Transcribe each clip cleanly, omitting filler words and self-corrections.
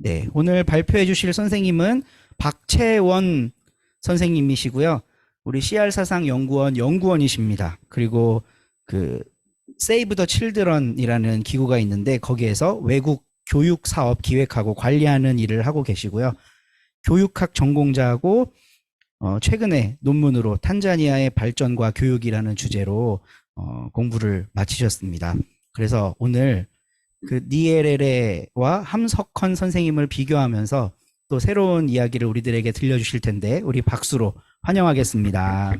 네, 오늘 발표해 주실 선생님은 박채원 선생님이시고요. 우리 CR사상 연구원 연구원이십니다. 그리고 그 세이브 더 칠드런이라는 기구가 있는데 거기에서 외국 교육 사업 기획하고 관리하는 일을 하고 계시고요. 교육학 전공자고 최근에 논문으로 탄자니아의 발전과 교육이라는 주제로 공부를 마치셨습니다. 그래서 오늘 그 니에레레와 함석헌 선생님을 비교하면서 또 새로운 이야기를 우리들에게 들려주실 텐데 우리 박수로 환영하겠습니다.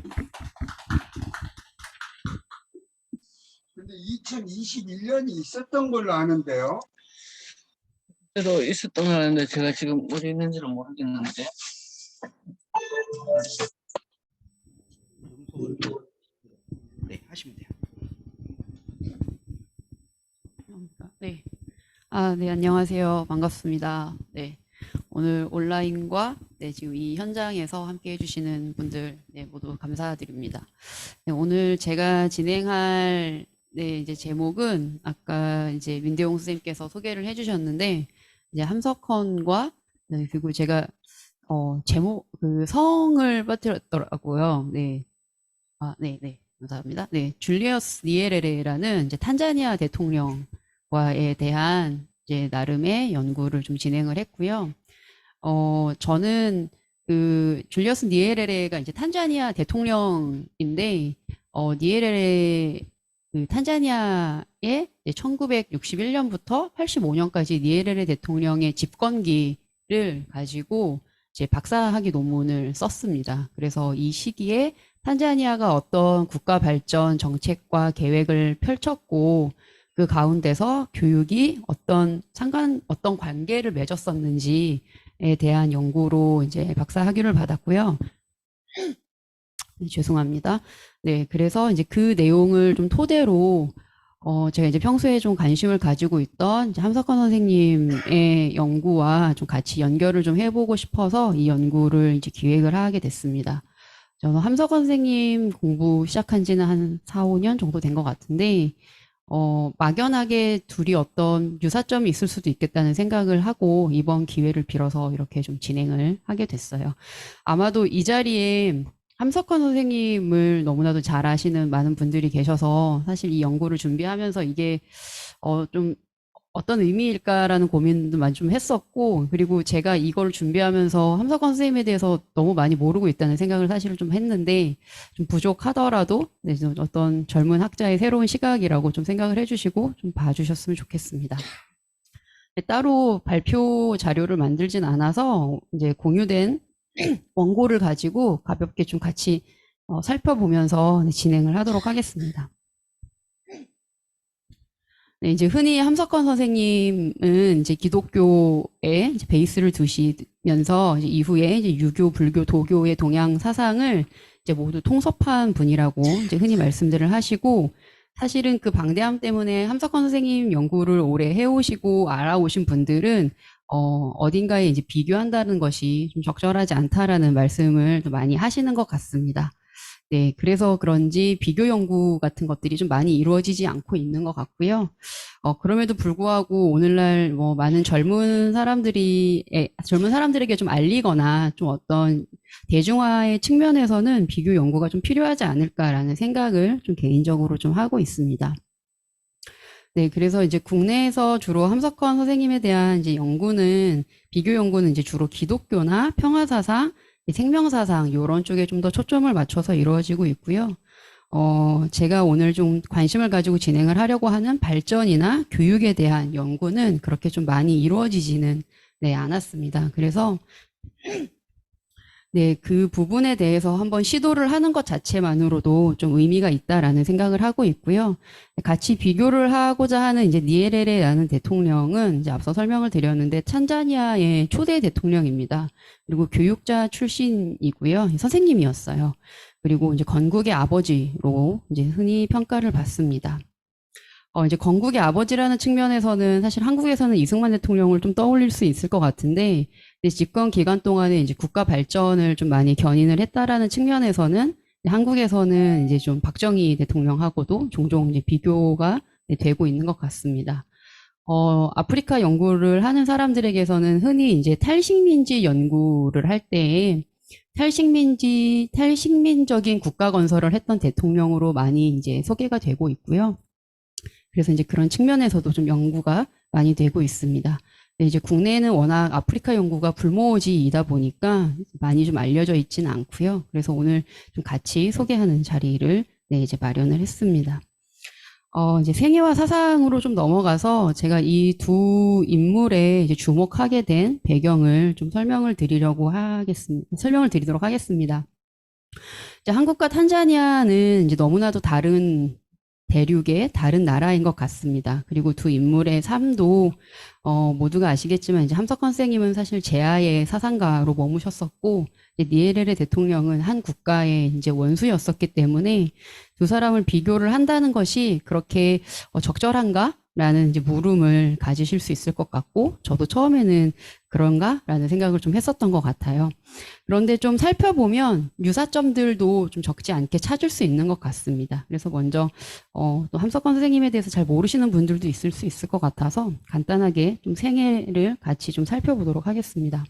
근데 2021년이 있었던 걸로 아는데요. 그래도 있었던 걸 아는데 제가 지금 어디 있는지는 모르겠는데. 네, 하시면 돼요. 네. 네, 안녕하세요. 반갑습니다. 네. 오늘 온라인과 지금 이 현장에서 함께 해주시는 분들 모두 감사드립니다. 네, 오늘 제가 진행할 이제 제목은 아까 이제 민대용 선생님께서 소개를 해주셨는데 이제 함석헌과 그리고 제가 제목 그 성을 빠뜨렸더라고요. 네. 네. 감사합니다. 네. 줄리어스 니에레레라는 이제 탄자니아 대통령과에 대한 이제 나름의 연구를 좀 진행을 했고요. 저는 그 줄리어스 니에레레가 이제 탄자니아 대통령인데, 니에레레 그 탄자니아의 1961년부터 85년까지 니에레레 대통령의 집권기를 가지고 이제 박사학위 논문을 썼습니다. 그래서 이 시기에 탄자니아가 어떤 국가 발전 정책과 계획을 펼쳤고 그 가운데서 교육이 어떤 관계를 맺었었는지에 대한 연구로 이제 박사 학위를 받았고요. 네, 죄송합니다. 네, 그래서 이제 그 내용을 좀 토대로 제가 이제 평소에 좀 관심을 가지고 있던 이제 함석헌 선생님의 연구와 좀 같이 연결을 좀 해보고 싶어서 이 연구를 이제 기획을 하게 됐습니다. 저는 함석헌 선생님 공부 시작한 지는 한 4, 5년 정도 된 것 같은데, 막연하게 둘이 어떤 유사점이 있을 수도 있겠다는 생각을 하고 이번 기회를 빌어서 이렇게 좀 진행을 하게 됐어요. 아마도 이 자리에 함석헌 선생님을 너무나도 잘 아시는 많은 분들이 계셔서 사실 이 연구를 준비하면서 이게 좀 어떤 의미일까라는 고민도 많이 좀 했었고, 그리고 제가 이걸 준비하면서 함석헌 선생님에 대해서 너무 많이 모르고 있다는 생각을 사실 좀 했는데 좀 부족하더라도 좀 어떤 젊은 학자의 새로운 시각이라고 좀 생각을 해주시고 좀 봐주셨으면 좋겠습니다. 따로 발표 자료를 만들진 않아서 이제 공유된 원고를 가지고 가볍게 좀 같이 살펴보면서 진행을 하도록 하겠습니다. 네, 이제 흔히 함석헌 선생님은 이제 기독교에 이제 베이스를 두시면서 이제 이후에 이제 유교, 불교, 도교의 동양 사상을 이제 모두 통섭한 분이라고 이제 흔히 말씀들을 하시고, 사실은 그 방대함 때문에 함석헌 선생님 연구를 오래 해오시고 알아오신 분들은 어딘가에 이제 비교한다는 것이 좀 적절하지 않다라는 말씀을 좀 많이 하시는 것 같습니다. 네, 그래서 그런지 비교 연구 같은 것들이 좀 많이 이루어지지 않고 있는 것 같고요. 그럼에도 불구하고 오늘날 뭐 많은 젊은 사람들에게 좀 알리거나 좀 어떤 대중화의 측면에서는 비교 연구가 좀 필요하지 않을까라는 생각을 좀 개인적으로 좀 하고 있습니다. 네, 그래서 이제 국내에서 주로 함석헌 선생님에 대한 이제 연구는, 비교 연구는 이제 주로 기독교나 평화사상, 생명사상 이런 쪽에 좀 더 초점을 맞춰서 이루어지고 있고요. 제가 오늘 좀 관심을 가지고 진행을 하려고 하는 발전이나 교육에 대한 연구는 그렇게 좀 많이 이루어지지는 않았습니다. 그래서 네, 그 부분에 대해서 한번 시도를 하는 것 자체만으로도 좀 의미가 있다라는 생각을 하고 있고요. 같이 비교를 하고자 하는 이제 니에레레라는 대통령은 이제 앞서 설명을 드렸는데 탄자니아의 초대 대통령입니다. 그리고 교육자 출신이고요. 선생님이었어요. 그리고 이제 건국의 아버지로 이제 흔히 평가를 받습니다. 이제 건국의 아버지라는 측면에서는 사실 한국에서는 이승만 대통령을 좀 떠올릴 수 있을 것 같은데, 집권 기간 동안에 이제 국가 발전을 좀 많이 견인을 했다라는 측면에서는 한국에서는 이제 좀 박정희 대통령하고도 종종 이제 비교가 되고 있는 것 같습니다. 아프리카 연구를 하는 사람들에게서는 흔히 이제 탈식민지 연구를 할 때에 탈식민적인 국가 건설을 했던 대통령으로 많이 이제 소개가 되고 있고요. 그래서 이제 그런 측면에서도 좀 연구가 많이 되고 있습니다. 근데 이제 국내에는 워낙 아프리카 연구가 불모지이다 보니까 많이 좀 알려져 있지는 않고요. 그래서 오늘 좀 같이 소개하는 자리를 네, 이제 마련을 했습니다. 이제 생애와 사상으로 좀 넘어가서 제가 이 두 인물에 이제 주목하게 된 배경을 좀 설명을 드리도록 하겠습니다. 이제 한국과 탄자니아는 이제 너무나도 다른 대륙의 다른 나라인 것 같습니다. 그리고 두 인물의 삶도 모두가 아시겠지만 이제 함석헌 선생님은 사실 제아의 사상가로 머무셨었고 니에레레 대통령은 한 국가의 이제 원수였었기 때문에 두 사람을 비교를 한다는 것이 그렇게 적절한가라는 이제 물음을 가지실 수 있을 것 같고 저도 처음에는 그런가라는 생각을 좀 했었던 것 같아요. 그런데 좀 살펴보면 유사점들도 좀 적지 않게 찾을 수 있는 것 같습니다. 그래서 먼저 또 함석헌 선생님에 대해서 잘 모르시는 분들도 있을 수 있을 것 같아서 간단하게 좀 생애를 같이 좀 살펴보도록 하겠습니다.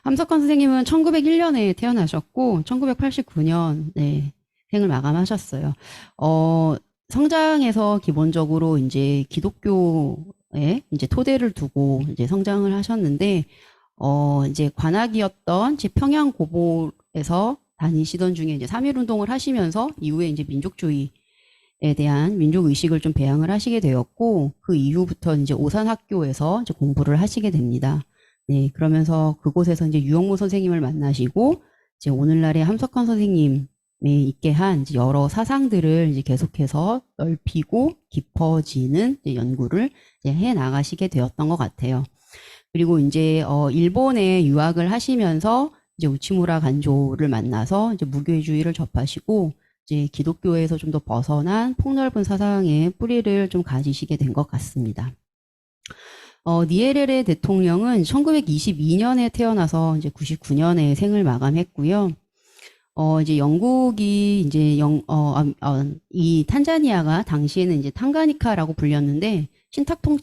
함석헌 선생님은 1901년에 태어나셨고 1989년 네, 생을 마감하셨어요. 성장에서 기본적으로 이제 기독교에 이제 토대를 두고 이제 성장을 하셨는데 이제 관악이었던 평양 고볼에서 다니시던 중에 이제 3.1 운동을 하시면서 이후에 이제 민족주의에 대한 민족 의식을 좀 배양을 하시게 되었고 그 이후부터 이제 오산학교에서 이제 공부를 하시게 됩니다. 네, 그러면서 그곳에서 이제 유영모 선생님을 만나시고 이제 오늘날의 함석헌 선생님에 있게 한 이제 여러 사상들을 이제 계속해서 넓히고 깊어지는 이제 연구를 이제 해 나가시게 되었던 것 같아요. 그리고 이제 일본에 유학을 하시면서 이제 우치무라 간조를 만나서 이제 무교회주의를 접하시고 이제 기독교에서 좀 더 벗어난 폭넓은 사상의 뿌리를 좀 가지시게 된 것 같습니다. 니에레레 대통령은 1922년에 태어나서 이제 99년에 생을 마감했고요. 이제 영국이 이제 이 탄자니아가 당시에는 이제 탕가니카라고 불렸는데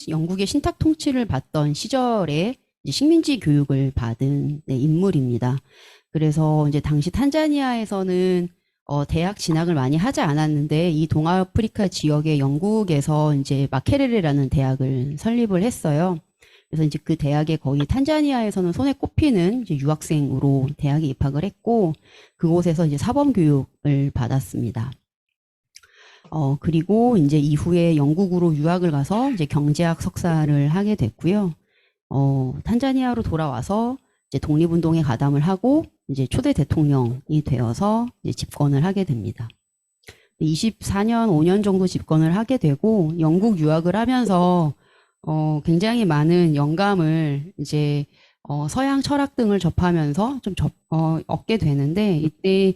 영국의 신탁 통치를 받던 시절에 이제 식민지 교육을 받은 네, 인물입니다. 그래서 이제 당시 탄자니아에서는 대학 진학을 많이 하지 않았는데 이 동아프리카 지역의 영국에서 이제 마케레레라는 대학을 설립을 했어요. 그래서 이제 그 대학에 거의 탄자니아에서는 손에 꼽히는 이제 유학생으로 대학에 입학을 했고 그곳에서 이제 사범 교육을 받았습니다. 그리고 이제 이후에 영국으로 유학을 가서 이제 경제학 석사를 하게 됐고요. 탄자니아로 돌아와서 이제 독립운동에 가담을 하고 이제 초대 대통령이 되어서 이제 집권을 하게 됩니다. 24년, 5년 정도 집권을 하게 되고 영국 유학을 하면서 굉장히 많은 영감을 이제 서양 철학 등을 접하면서 좀 얻게 되는데 이때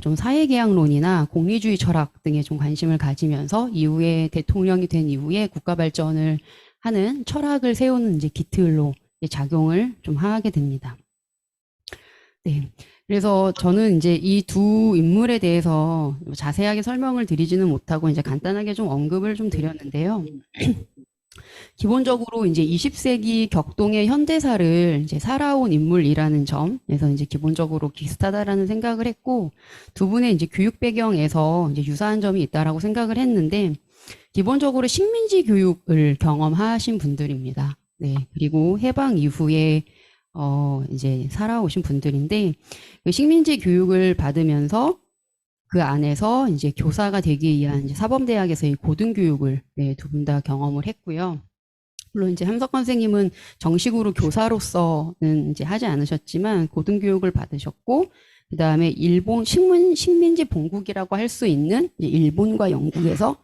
좀 사회계약론이나 공리주의 철학 등에 좀 관심을 가지면서 이후에 대통령이 된 이후에 국가 발전을 하는 철학을 세우는 이제 기틀로 작용을 좀 하게 됩니다. 네. 그래서 저는 이제 이 두 인물에 대해서 자세하게 설명을 드리지는 못하고 이제 간단하게 좀 언급을 좀 드렸는데요. 기본적으로 이제 20세기 격동의 현대사를 이제 살아온 인물이라는 점에서 이제 기본적으로 비슷하다라는 생각을 했고 두 분의 이제 교육 배경에서 이제 유사한 점이 있다라고 생각을 했는데 기본적으로 식민지 교육을 경험하신 분들입니다. 네. 그리고 해방 이후에 이제 살아오신 분들인데 그 식민지 교육을 받으면서 그 안에서 이제 교사가 되기 위한 이제 사범대학에서의 고등교육을 네, 두 분 다 경험을 했고요. 물론 이제 함석헌 선생님은 정식으로 교사로서는 이제 하지 않으셨지만 고등교육을 받으셨고 그 다음에 일본 식민지 본국이라고 할 수 있는 이제 일본과 영국에서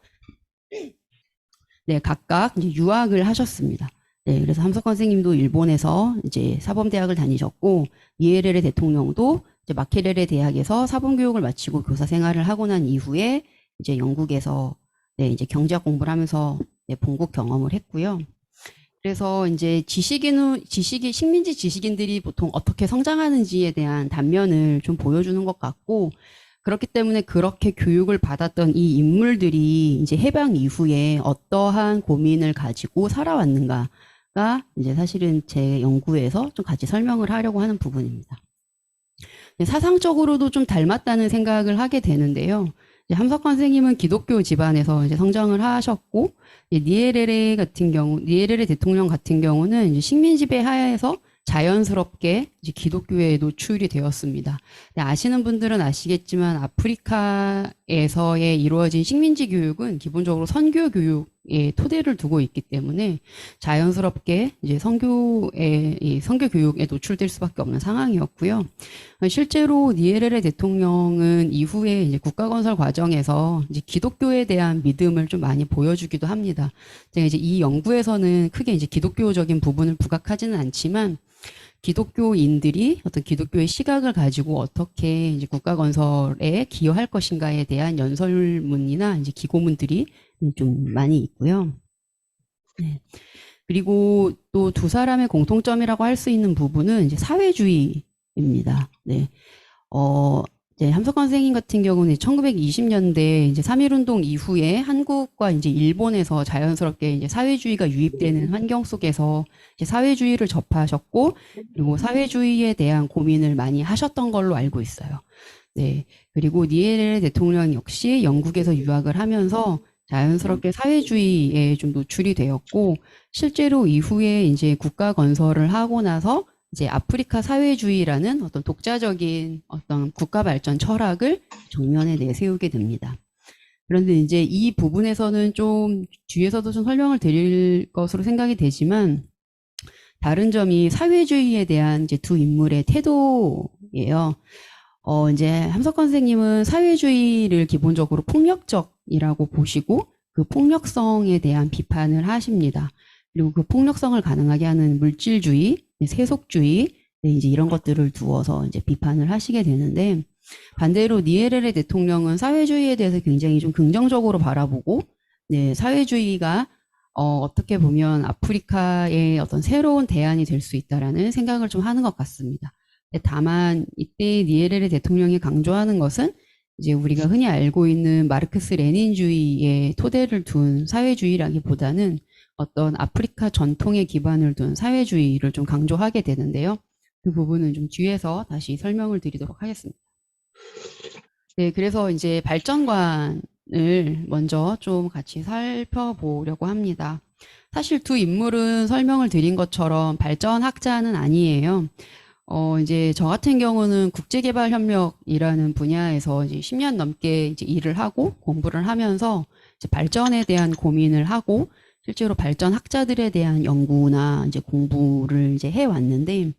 네, 각각 이제 유학을 하셨습니다. 네, 그래서 함석헌 선생님도 일본에서 이제 사범대학을 다니셨고 니에레레 대통령도 이제 마케레레 대학에서 사범교육을 마치고 교사 생활을 하고 난 이후에 이제 영국에서 네, 이제 경제학 공부를 하면서 네, 본국 경험을 했고요. 그래서 이제 식민지 지식인들이 보통 어떻게 성장하는지에 대한 단면을 좀 보여주는 것 같고 그렇기 때문에 그렇게 교육을 받았던 이 인물들이 이제 해방 이후에 어떠한 고민을 가지고 살아왔는가가 이제 사실은 제 연구에서 좀 같이 설명을 하려고 하는 부분입니다. 사상적으로도 좀 닮았다는 생각을 하게 되는데요. 이제 함석헌 선생님은 기독교 집안에서 이제 성장을 하셨고, 니에레레 대통령 같은 경우는 이제 식민 지배 하에서 자연스럽게 이제 기독교에 노출이 되었습니다. 아시는 분들은 아시겠지만 아프리카에서의 이루어진 식민지 교육은 기본적으로 선교 교육에 토대를 두고 있기 때문에 자연스럽게 이제 선교 교육에 노출될 수밖에 없는 상황이었고요. 실제로 니에레레 대통령은 이후에 이제 국가 건설 과정에서 이제 기독교에 대한 믿음을 좀 많이 보여주기도 합니다. 제가 이제 이 연구에서는 크게 이제 기독교적인 부분을 부각하지는 않지만 기독교인들이 어떤 기독교의 시각을 가지고 어떻게 이제 국가 건설에 기여할 것인가에 대한 연설문이나 이제 기고문들이 좀 많이 있고요. 네. 그리고 또 두 사람의 공통점이라고 할 수 있는 부분은 이제 사회주의입니다. 네. 이제 함석헌 선생님 같은 경우는 1920년대 이제 3.1운동 이후에 한국과 이제 일본에서 자연스럽게 이제 사회주의가 유입되는 환경 속에서 이제 사회주의를 접하셨고, 그리고 사회주의에 대한 고민을 많이 하셨던 걸로 알고 있어요. 네. 그리고 니에레레 대통령 역시 영국에서 유학을 하면서 자연스럽게 사회주의에 좀 노출이 되었고, 실제로 이후에 이제 국가 건설을 하고 나서 이제 아프리카 사회주의라는 어떤 독자적인 어떤 국가 발전 철학을 정면에 내세우게 됩니다. 그런데 이제 이 부분에서는 좀 뒤에서도 좀 설명을 드릴 것으로 생각이 되지만, 다른 점이 사회주의에 대한 이제 두 인물의 태도예요. 이제 함석헌 선생님은 사회주의를 기본적으로 폭력적이라고 보시고 그 폭력성에 대한 비판을 하십니다. 그리고 그 폭력성을 가능하게 하는 물질주의, 세속주의, 이제 이런 것들을 두어서 이제 비판을 하시게 되는데, 반대로 니에레레 대통령은 사회주의에 대해서 굉장히 좀 긍정적으로 바라보고, 네, 사회주의가 어떻게 보면 아프리카의 어떤 새로운 대안이 될 수 있다라는 생각을 좀 하는 것 같습니다. 다만 이때 니에레레 대통령이 강조하는 것은 이제 우리가 흔히 알고 있는 마르크스 레닌주의의 토대를 둔 사회주의라기보다는 어떤 아프리카 전통의 기반을 둔 사회주의를 좀 강조하게 되는데요. 그 부분은 좀 뒤에서 다시 설명을 드리도록 하겠습니다. 네, 그래서 이제 발전관을 먼저 좀 같이 살펴보려고 합니다. 사실 두 인물은 설명을 드린 것처럼 발전학자는 아니에요. 이제 저 같은 경우는 국제개발협력이라는 분야에서 이제 10년 넘게 이제 일을 하고 공부를 하면서 이제 발전에 대한 고민을 하고 실제로 발전학자들에 대한 연구나 이제 공부를 이제 해왔는데,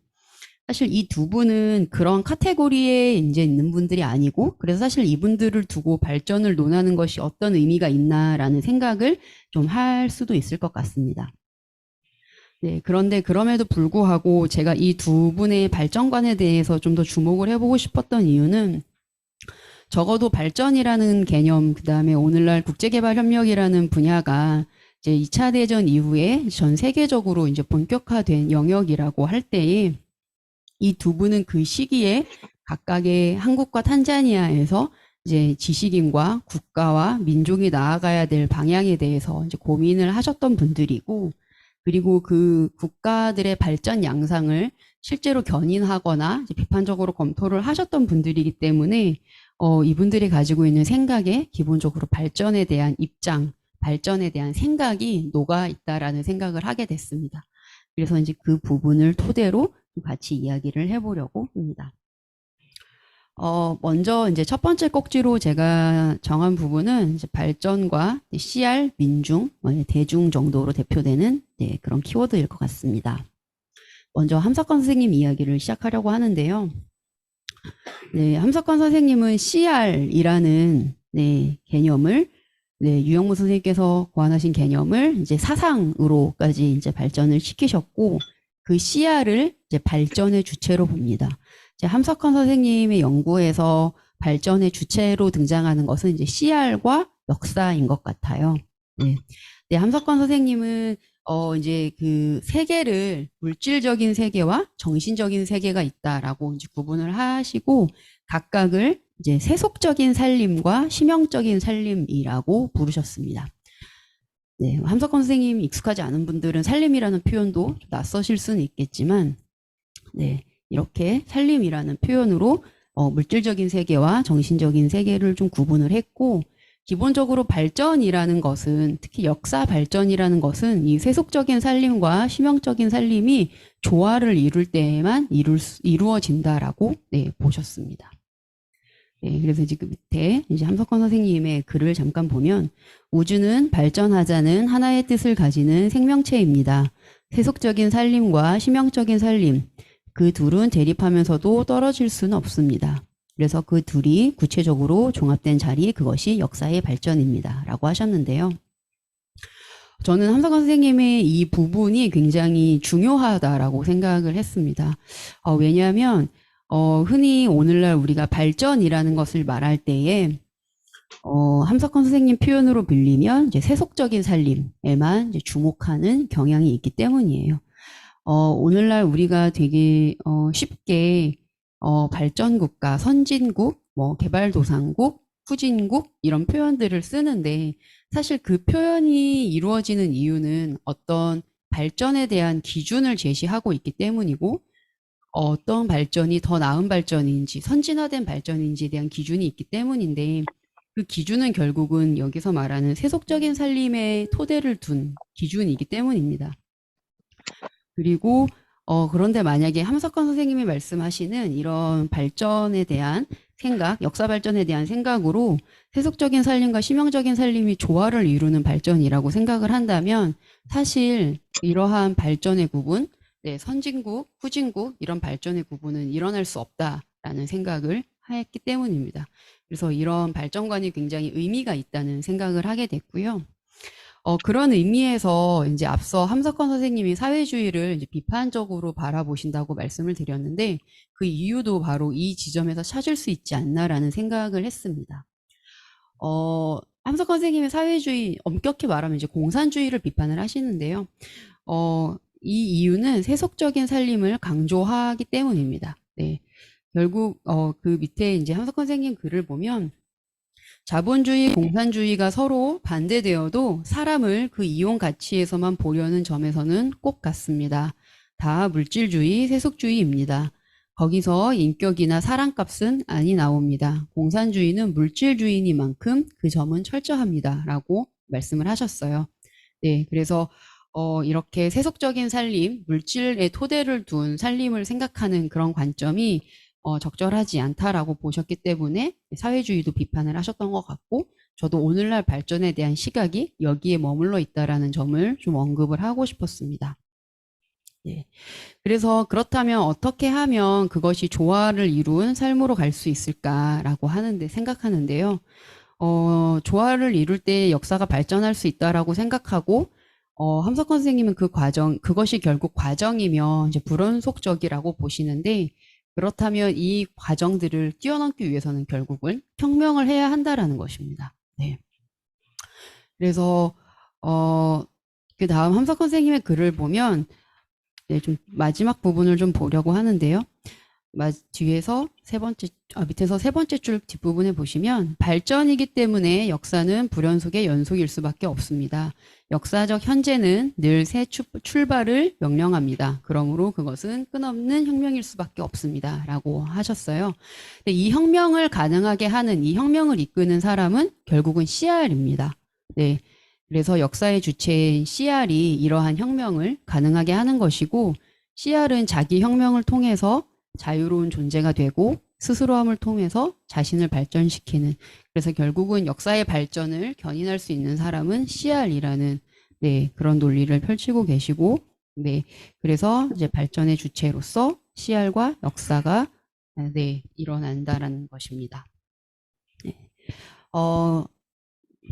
사실 이 두 분은 그런 카테고리에 이제 있는 분들이 아니고, 그래서 사실 이분들을 두고 발전을 논하는 것이 어떤 의미가 있나라는 생각을 좀 할 수도 있을 것 같습니다. 네, 그런데 그럼에도 불구하고 제가 이 두 분의 발전관에 대해서 좀 더 주목을 해보고 싶었던 이유는, 적어도 발전이라는 개념, 그 다음에 오늘날 국제개발협력이라는 분야가 이제 2차 대전 이후에 전 세계적으로 이제 본격화된 영역이라고 할 때에 이 두 분은 그 시기에 각각의 한국과 탄자니아에서 이제 지식인과 국가와 민족이 나아가야 될 방향에 대해서 이제 고민을 하셨던 분들이고, 그리고 그 국가들의 발전 양상을 실제로 견인하거나 이제 비판적으로 검토를 하셨던 분들이기 때문에 이분들이 가지고 있는 생각에 기본적으로 발전에 대한 입장, 발전에 대한 생각이 녹아 있다라는 생각을 하게 됐습니다. 그래서 이제 그 부분을 토대로 같이 이야기를 해보려고 합니다. 먼저 이제 첫 번째 꼭지로 제가 정한 부분은 이제 발전과 CR, 민중, 대중 정도로 대표되는 그런 키워드일 것 같습니다. 먼저 함석헌 선생님 이야기를 시작하려고 하는데요. 네, 함석헌 선생님은 CR이라는 개념을 유영무 선생님께서 고안하신 개념을 이제 사상으로까지 이제 발전을 시키셨고, 그 CR을 이제 발전의 주체로 봅니다. 이제 함석헌 선생님의 연구에서 발전의 주체로 등장하는 것은 이제 CR과 역사인 것 같아요. 네, 함석헌 선생님은 이제 그 세계를 물질적인 세계와 정신적인 세계가 있다라고 이제 구분을 하시고, 각각을 이제 세속적인 살림과 심형적인 살림이라고 부르셨습니다. 네, 함석헌 선생님 익숙하지 않은 분들은 살림이라는 표현도 좀 낯서실 수는 있겠지만, 네, 이렇게 살림이라는 표현으로 물질적인 세계와 정신적인 세계를 좀 구분을 했고, 기본적으로 발전이라는 것은, 특히 역사 발전이라는 것은 이 세속적인 살림과 심형적인 살림이 조화를 이룰 때에만 이루어진다라고 네, 보셨습니다. 네, 그래서 이제 그 밑에 이제 함석헌 선생님의 글을 잠깐 보면, 우주는 발전하자는 하나의 뜻을 가지는 생명체입니다. 세속적인 살림과 심형적인 살림, 그 둘은 대립하면서도 떨어질 수는 없습니다. 그래서 그 둘이 구체적으로 종합된 자리, 그것이 역사의 발전입니다. 라고 하셨는데요. 저는 함석헌 선생님의 이 부분이 굉장히 중요하다라고 생각을 했습니다. 왜냐하면 흔히 오늘날 우리가 발전이라는 것을 말할 때에 함석헌 선생님 표현으로 빌리면 이제 세속적인 살림에만 이제 주목하는 경향이 있기 때문이에요. 오늘날 우리가 되게 쉽게 발전국가, 선진국, 뭐 개발도상국, 후진국 이런 표현들을 쓰는데, 사실 그 표현이 이루어지는 이유는 어떤 발전에 대한 기준을 제시하고 있기 때문이고, 어떤 발전이 더 나은 발전인지 선진화된 발전인지에 대한 기준이 있기 때문인데, 그 기준은 결국은 여기서 말하는 세속적인 살림의 토대를 둔 기준이기 때문입니다. 그리고 그런데 만약에 함석헌 선생님이 말씀하시는 이런 발전에 대한 생각, 역사 발전에 대한 생각으로 세속적인 살림과 심형적인 살림이 조화를 이루는 발전이라고 생각을 한다면, 사실 이러한 발전의 구분, 네, 선진국, 후진국 이런 발전의 구분은 일어날 수 없다라는 생각을 했기 때문입니다. 그래서 이런 발전관이 굉장히 의미가 있다는 생각을 하게 됐고요. 그런 의미에서 이제 앞서 함석헌 선생님이 사회주의를 이제 비판적으로 바라보신다고 말씀을 드렸는데, 그 이유도 바로 이 지점에서 찾을 수 있지 않나라는 생각을 했습니다. 함석헌 선생님의 사회주의, 엄격히 말하면 이제 공산주의를 비판을 하시는데요. 이 이유는 세속적인 살림을 강조하기 때문입니다. 네. 결국 그 밑에 이제 함석헌 선생님 글을 보면, 자본주의, 공산주의가 서로 반대되어도 사람을 그 이용 가치에서만 보려는 점에서는 꼭 같습니다. 다 물질주의, 세속주의입니다. 거기서 인격이나 사람값은 아니 나옵니다. 공산주의는 물질주의니만큼 그 점은 철저합니다. 라고 말씀을 하셨어요. 네, 그래서 이렇게 세속적인 살림, 물질의 토대를 둔 살림을 생각하는 그런 관점이 적절하지 않다라고 보셨기 때문에 사회주의도 비판을 하셨던 것 같고, 저도 오늘날 발전에 대한 시각이 여기에 머물러 있다라는 점을 좀 언급을 하고 싶었습니다. 네. 그래서 그렇다면 어떻게 하면 그것이 조화를 이룬 삶으로 갈 수 있을까라고 생각하는데요. 조화를 이룰 때 역사가 발전할 수 있다라고 생각하고, 함석헌 선생님은 그것이 결국 과정이며 이제 불원속적이라고 보시는데, 그렇다면 이 과정들을 뛰어넘기 위해서는 결국은 혁명을 해야 한다라는 것입니다. 네. 그래서 그 다음 함석헌 선생님의 글을 보면, 네, 좀 마지막 부분을 좀 보려고 하는데요. 밑에서 세 번째 줄 뒷부분에 보시면, 발전이기 때문에 역사는 불연속의 연속일 수밖에 없습니다. 역사적 현재는 늘 새 출발을 명령합니다. 그러므로 그것은 끝없는 혁명일 수밖에 없습니다. 라고 하셨어요. 근데 이 혁명을 가능하게 하는, 이 혁명을 이끄는 사람은 결국은 CR입니다. 네. 그래서 역사의 주체인 CR이 이러한 혁명을 가능하게 하는 것이고, CR은 자기 혁명을 통해서 자유로운 존재가 되고 스스로함을 통해서 자신을 발전시키는, 그래서 결국은 역사의 발전을 견인할 수 있는 사람은 CR이라는 네, 그런 논리를 펼치고 계시고, 네, 그래서 이제 발전의 주체로서 CR과 역사가 네, 일어난다라는 것입니다. 네.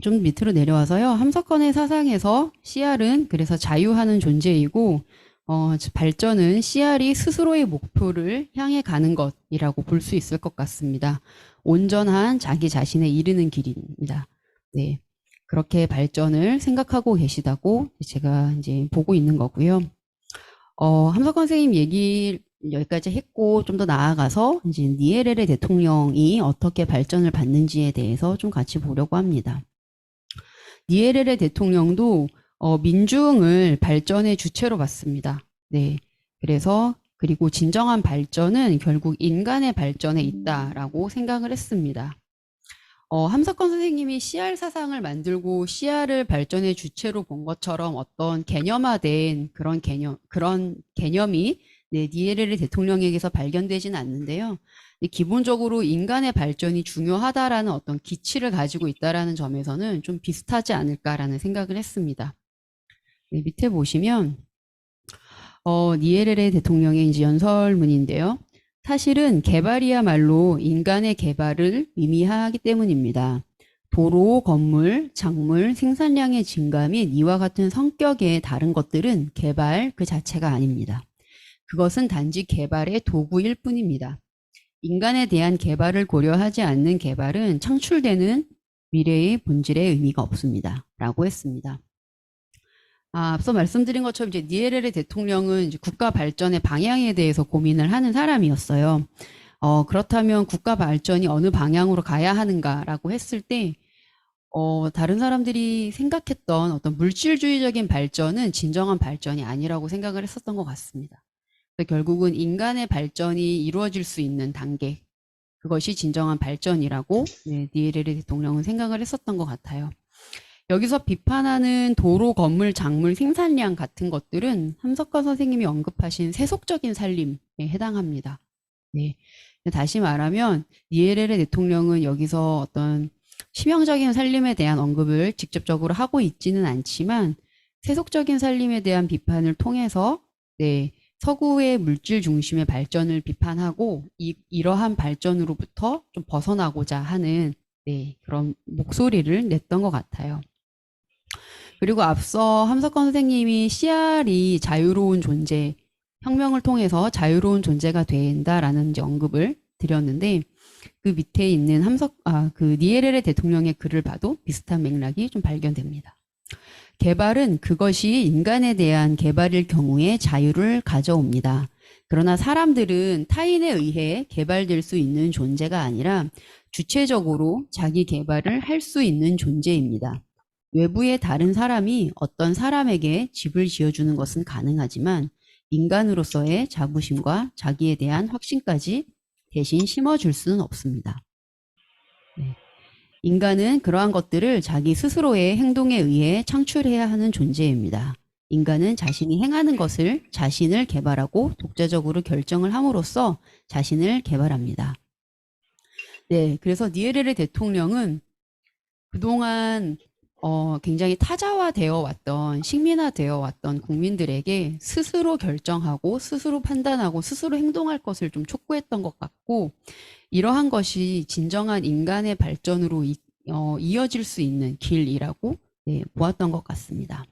좀 밑으로 내려와서요. 함석헌의 사상에서 CR은 그래서 자유하는 존재이고, 발전은 CR이 스스로의 목표를 향해 가는 것이라고 볼 수 있을 것 같습니다. 온전한 자기 자신에 이르는 길입니다. 네. 그렇게 발전을 생각하고 계시다고 제가 이제 보고 있는 거고요. 함석헌 선생님 여기까지 했고 좀 더 나아가서 이제 니에레레 대통령이 어떻게 발전을 받는지에 대해서 좀 같이 보려고 합니다. 니에레레 대통령도 민중을 발전의 주체로 봤습니다. 네. 그래서 그리고 진정한 발전은 결국 인간의 발전에 있다라고 생각을 했습니다. 함석헌 선생님이 CR 사상을 만들고 CR을 발전의 주체로 본 것처럼 어떤 개념화된 그런 개념이 네, 니에레레 대통령에게서 발견되지는 않는데요. 기본적으로 인간의 발전이 중요하다라는 어떤 기치를 가지고 있다라는 점에서는 좀 비슷하지 않을까라는 생각을 했습니다. 네, 밑에 보시면 니에레레 대통령의 이제 연설문인데요. 사실은 개발이야말로 인간의 개발을 의미하기 때문입니다. 도로, 건물, 작물, 생산량의 증가 및 이와 같은 성격의 다른 것들은 개발 그 자체가 아닙니다. 그것은 단지 개발의 도구일 뿐입니다. 인간에 대한 개발을 고려하지 않는 개발은 창출되는 미래의 본질에 의미가 없습니다. 라고 했습니다. 앞서 말씀드린 것처럼 이제 니에레레 대통령은 이제 국가 발전의 방향에 대해서 고민을 하는 사람이었어요. 그렇다면 국가 발전이 어느 방향으로 가야 하는가라고 했을 때, 다른 사람들이 생각했던 어떤 물질주의적인 발전은 진정한 발전이 아니라고 생각을 했었던 것 같습니다. 결국은 인간의 발전이 이루어질 수 있는 단계, 그것이 진정한 발전이라고 네, 니에레레 대통령은 생각을 했었던 것 같아요. 여기서 비판하는 도로, 건물, 작물, 생산량 같은 것들은 함석헌 선생님이 언급하신 세속적인 살림에 해당합니다. 네. 다시 말하면 니에레레 대통령은 여기서 어떤 치명적인 살림에 대한 언급을 직접적으로 하고 있지는 않지만 세속적인 살림에 대한 비판을 통해서 네, 서구의 물질 중심의 발전을 비판하고 이러한 발전으로부터 좀 벗어나고자 하는 네, 그런 목소리를 냈던 것 같아요. 그리고 앞서 함석헌 선생님이 CR이 자유로운 존재, 혁명을 통해서 자유로운 존재가 된다라는 이제 언급을 드렸는데 그 밑에 있는 그 니에레레 대통령의 글을 봐도 비슷한 맥락이 좀 발견됩니다. 개발은 그것이 인간에 대한 개발일 경우에 자유를 가져옵니다. 그러나 사람들은 타인에 의해 개발될 수 있는 존재가 아니라 주체적으로 자기 개발을 할 수 있는 존재입니다. 외부의 다른 사람이 어떤 사람에게 집을 지어주는 것은 가능하지만 인간으로서의 자부심과 자기에 대한 확신까지 대신 심어줄 수는 없습니다. 네. 인간은 그러한 것들을 자기 스스로의 행동에 의해 창출해야 하는 존재입니다. 인간은 자신이 행하는 것을 자신을 개발하고 독자적으로 결정을 함으로써 자신을 개발합니다. 네, 그래서 니에레레 대통령은 그동안 굉장히 타자화되어 왔던, 식민화되어 왔던 국민들에게 스스로 결정하고 스스로 판단하고 스스로 행동할 것을 좀 촉구했던 것 같고 이러한 것이 진정한 인간의 발전으로 이어질 수 있는 길이라고 네, 보았던 것 같습니다.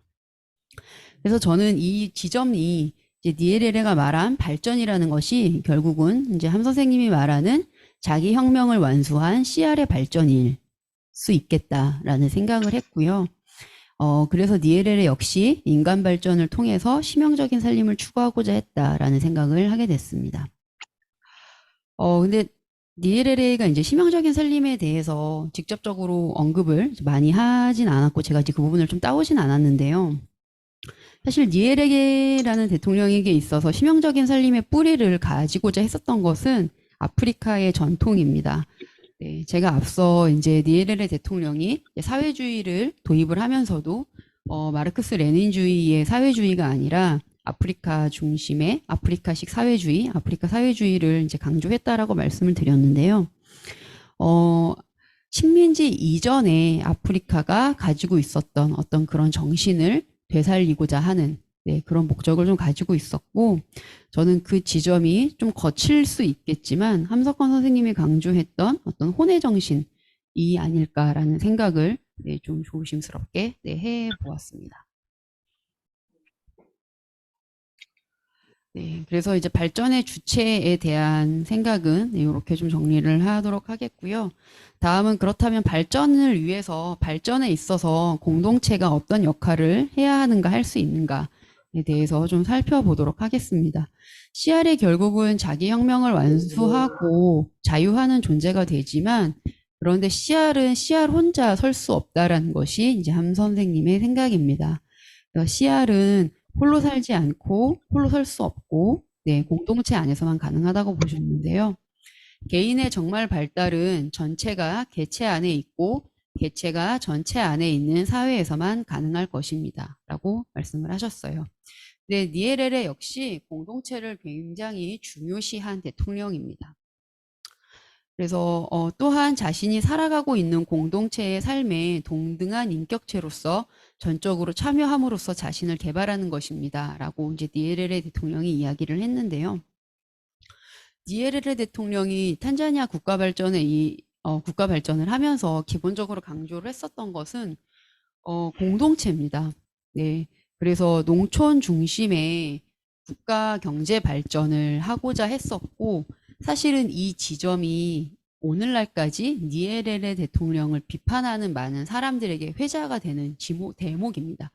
그래서 저는 이 지점이 이제 니에레레가 말한 발전이라는 것이 결국은 이제 함 선생님이 말하는 자기 혁명을 완수한 CR의 발전일 수 있겠다라는 생각을 했고요. 그래서 니에레레 역시 인간 발전을 통해서 심형적인 살림을 추구하고자 했다라는 생각을 하게 됐습니다. 근데 니에레레가 이제 심형적인 살림에 대해서 직접적으로 언급을 많이 하진 않았고 제가 이제 그 부분을 좀 따오진 않았는데요. 사실 니에레게라는 대통령에게 있어서 심형적인 살림의 뿌리를 가지고자 했었던 것은 아프리카의 전통입니다. 네, 제가 앞서 이제 니에레레 대통령이 사회주의를 도입을 하면서도 마르크스 레닌주의의 사회주의가 아니라 아프리카 중심의 아프리카식 사회주의, 아프리카 사회주의를 이제 강조했다라고 말씀을 드렸는데요. 식민지 이전에 아프리카가 가지고 있었던 어떤 그런 정신을 되살리고자 하는 네, 그런 목적을 좀 가지고 있었고 저는 그 지점이 좀 거칠 수 있겠지만 함석헌 선생님이 강조했던 어떤 혼의 정신이 아닐까라는 생각을 네, 좀 조심스럽게 네, 해보았습니다. 네, 그래서 이제 발전의 주체에 대한 생각은 네, 이렇게 좀 정리를 하도록 하겠고요. 다음은 그렇다면 발전을 위해서 발전에 있어서 공동체가 어떤 역할을 해야 하는가 할 수 있는가 대해서 좀 살펴보도록 하겠습니다. CR이 결국은 자기 혁명을 완수하고 자유하는 존재가 되지만 그런데 CR은 CR 혼자 설 수 없다라는 것이 이제 함 선생님의 생각입니다. CR은 홀로 살지 않고 홀로 설 수 없고 네, 공동체 안에서만 가능하다고 보셨는데요. 개인의 정말 발달은 전체가 개체 안에 있고 개체가 전체 안에 있는 사회에서만 가능할 것입니다. 라고 말씀을 하셨어요. 네, 니에레레 역시 공동체를 굉장히 중요시한 대통령입니다. 그래서 또한 자신이 살아가고 있는 공동체의 삶에 동등한 인격체로서 전적으로 참여함으로써 자신을 개발하는 것입니다. 라고 이제 니에레레 대통령이 이야기를 했는데요. 니에레레 대통령이 탄자니아 국가 발전에 국가 발전을 하면서 기본적으로 강조를 했었던 것은 공동체입니다. 네, 그래서 농촌 중심의 국가 경제 발전을 하고자 했었고 사실은 이 지점이 오늘날까지 니에레레 대통령을 비판하는 많은 사람들에게 회자가 되는 대목입니다.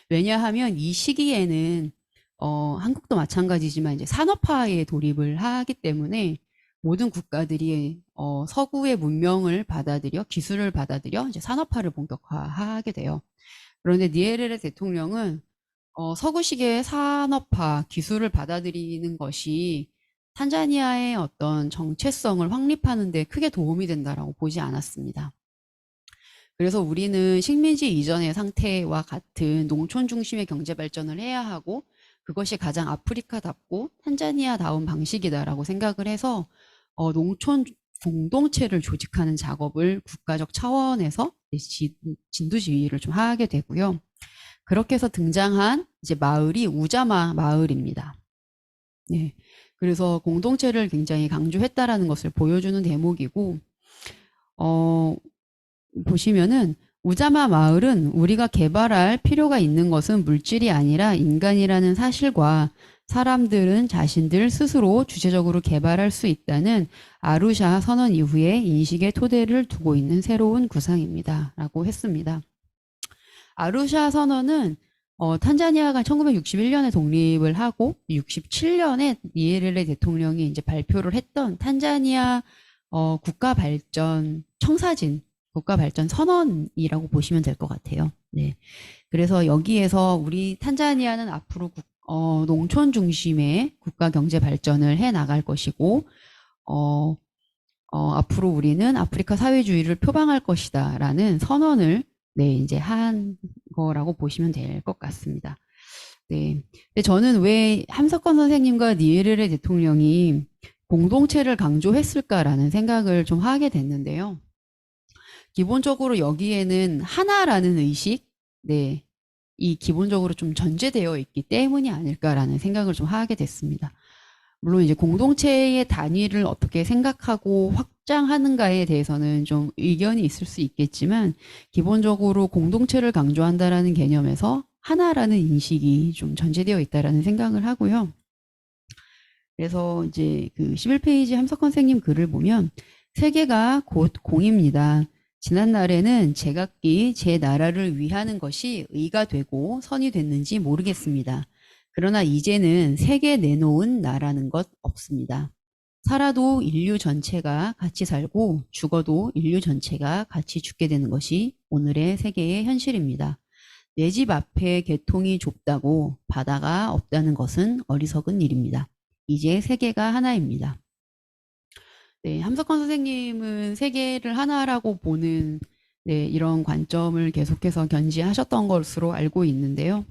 왜냐하면 이 시기에는 한국도 마찬가지지만 이제 산업화에 돌입을 하기 때문에 모든 국가들이 서구의 문명을 받아들여 기술을 받아들여 이제 산업화를 본격화하게 돼요. 그런데 니에레레 대통령은 서구식의 산업화 기술을 받아들이는 것이 탄자니아의 어떤 정체성을 확립하는 데 크게 도움이 된다라고 보지 않았습니다. 그래서 우리는 식민지 이전의 상태와 같은 농촌 중심의 경제 발전을 해야 하고 그것이 가장 아프리카답고 탄자니아다운 방식이다라고 생각을 해서 농촌 공동체를 조직하는 작업을 국가적 차원에서 진두지휘를 좀 하게 되고요. 그렇게 해서 등장한 이제 마을이 우자마 마을입니다. 네, 그래서 공동체를 굉장히 강조했다라는 것을 보여주는 대목이고, 보시면은 우자마 마을은 우리가 개발할 필요가 있는 것은 물질이 아니라 인간이라는 사실과 사람들은 자신들 스스로 주체적으로 개발할 수 있다는 아루샤 선언 이후의 인식의 토대를 두고 있는 새로운 구상입니다. 라고 했습니다. 아루샤 선언은 탄자니아가 1961년에 독립을 하고 67년에 니에레레 대통령이 이제 발표를 했던 탄자니아 국가 발전 청사진 국가 발전 선언이라고 보시면 될 것 같아요. 네. 그래서 여기에서 우리 탄자니아는 앞으로 농촌 중심의 국가 경제 발전을 해 나갈 것이고, 앞으로 우리는 아프리카 사회주의를 표방할 것이다라는 선언을 네, 이제 한 거라고 보시면 될 것 같습니다. 네. 근데 저는 왜 함석헌 선생님과 니에레레 대통령이 공동체를 강조했을까라는 생각을 좀 하게 됐는데요. 기본적으로 여기에는 하나라는 의식, 네, 이 기본적으로 좀 전제되어 있기 때문이 아닐까라는 생각을 좀 하게 됐습니다. 물론 이제 공동체의 단위를 어떻게 생각하고 확장하는가에 대해서는 좀 의견이 있을 수 있겠지만 기본적으로 공동체를 강조한다라는 개념에서 하나라는 인식이 좀 전제되어 있다라는 생각을 하고요. 그래서 이제 그 11페이지 함석헌 선생님 글을 보면 세계가 곧 공입니다. 지난날에는 제각기 제 나라를 위하는 것이 의가 되고 선이 됐는지 모르겠습니다. 그러나 이제는 세계 내놓은 나라는 것 없습니다. 살아도 인류 전체가 같이 살고 죽어도 인류 전체가 같이 죽게 되는 것이 오늘의 세계의 현실입니다. 내 집 앞에 개통이 좁다고 바다가 없다는 것은 어리석은 일입니다. 이제 세계가 하나입니다. 네, 함석헌 선생님은 세계를 하나라고 보는 네, 이런 관점을 계속해서 견지하셨던 것으로 알고 있는데요.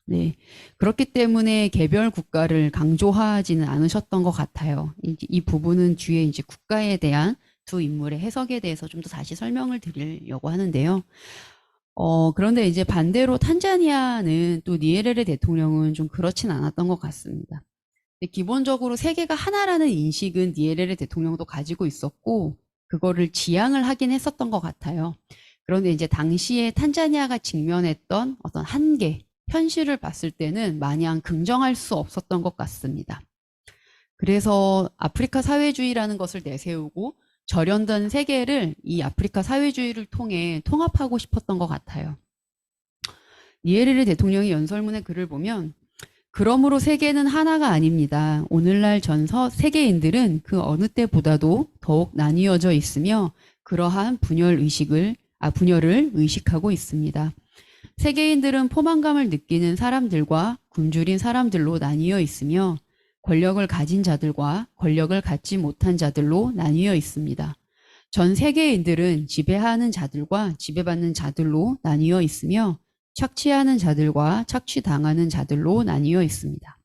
네, 그렇기 때문에 개별 국가를 강조하지는 않으셨던 것 같아요. 이 부분은 뒤에 이제 국가에 대한 두 인물의 해석에 대해서 좀 더 다시 설명을 드리려고 하는데요. 그런데 이제 반대로 탄자니아는 또 니에레레 대통령은 좀 그렇진 않았던 것 같습니다. 기본적으로 세계가 하나라는 인식은 니에레레 대통령도 가지고 있었고 그거를 지향을 하긴 했었던 것 같아요. 그런데 이제 당시에 탄자니아가 직면했던 어떤 한계, 현실을 봤을 때는 마냥 긍정할 수 없었던 것 같습니다. 그래서 아프리카 사회주의라는 것을 내세우고 절연된 세계를 이 아프리카 사회주의를 통해 통합하고 싶었던 것 같아요. 니에레르 대통령의 연설문의 글을 보면 그러므로 세계는 하나가 아닙니다. 오늘날 전 세계인들은 그 어느 때보다도 더욱 나뉘어져 있으며 그러한 분열을 의식하고 있습니다. 세계인들은 포만감을 느끼는 사람들과 굶주린 사람들로 나뉘어 있으며 권력을 가진 자들과 권력을 갖지 못한 자들로 나뉘어 있습니다. 전 세계인들은 지배하는 자들과 지배받는 자들로 나뉘어 있으며 착취하는 자들과 착취당하는 자들로 나뉘어 있습니다.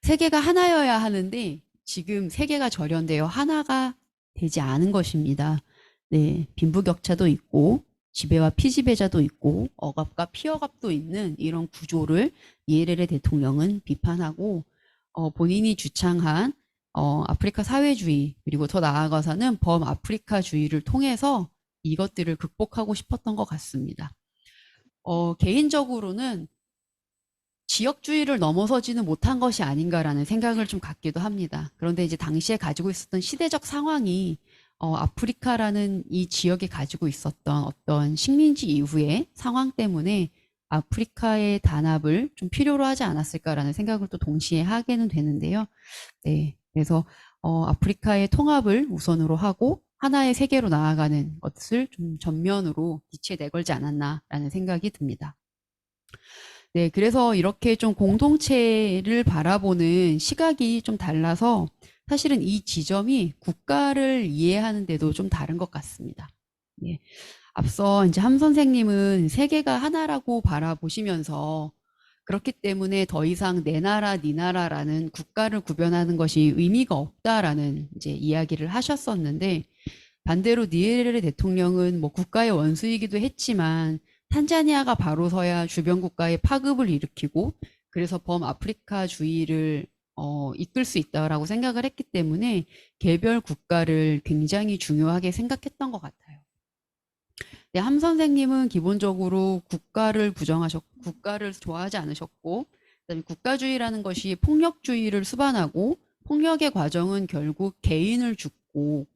세계가 하나여야 하는데 지금 세계가 절연되어 하나가 되지 않은 것입니다. 네, 빈부격차도 있고 지배와 피지배자도 있고 억압과 피억압도 있는 이런 구조를 니에레르 대통령은 비판하고 본인이 주창한 아프리카 사회주의 그리고 더 나아가서는 범아프리카주의를 통해서 이것들을 극복하고 싶었던 것 같습니다. 개인적으로는 지역주의를 넘어서지는 못한 것이 아닌가라는 생각을 좀 갖기도 합니다. 그런데 이제 당시에 가지고 있었던 시대적 상황이 아프리카라는 이 지역에 가지고 있었던 어떤 식민지 이후의 상황 때문에 아프리카의 단합을 좀 필요로 하지 않았을까라는 생각을 또 동시에 하게는 되는데요. 네, 그래서 아프리카의 통합을 우선으로 하고 하나의 세계로 나아가는 것을 좀 전면으로 빛에 내걸지 않았나라는 생각이 듭니다. 네, 그래서 이렇게 좀 공동체를 바라보는 시각이 좀 달라서 사실은 이 지점이 국가를 이해하는 데도 좀 다른 것 같습니다. 네. 앞서 이제 함 선생님은 세계가 하나라고 바라보시면서 그렇기 때문에 더 이상 내 나라, 네 나라라는 국가를 구별하는 것이 의미가 없다라는 이제 이야기를 하셨었는데 반대로 니에레르 대통령은 뭐 국가의 원수이기도 했지만 탄자니아가 바로 서야 주변 국가의 파급을 일으키고 그래서 범아프리카주의를 이끌 수 있다라고 생각을 했기 때문에 개별 국가를 굉장히 중요하게 생각했던 것 같아요. 네, 함 선생님은 기본적으로 국가를 좋아하지 않으셨고, 그다음에 국가주의라는 것이 폭력주의를 수반하고, 폭력의 과정은 결국 개인을 죽고,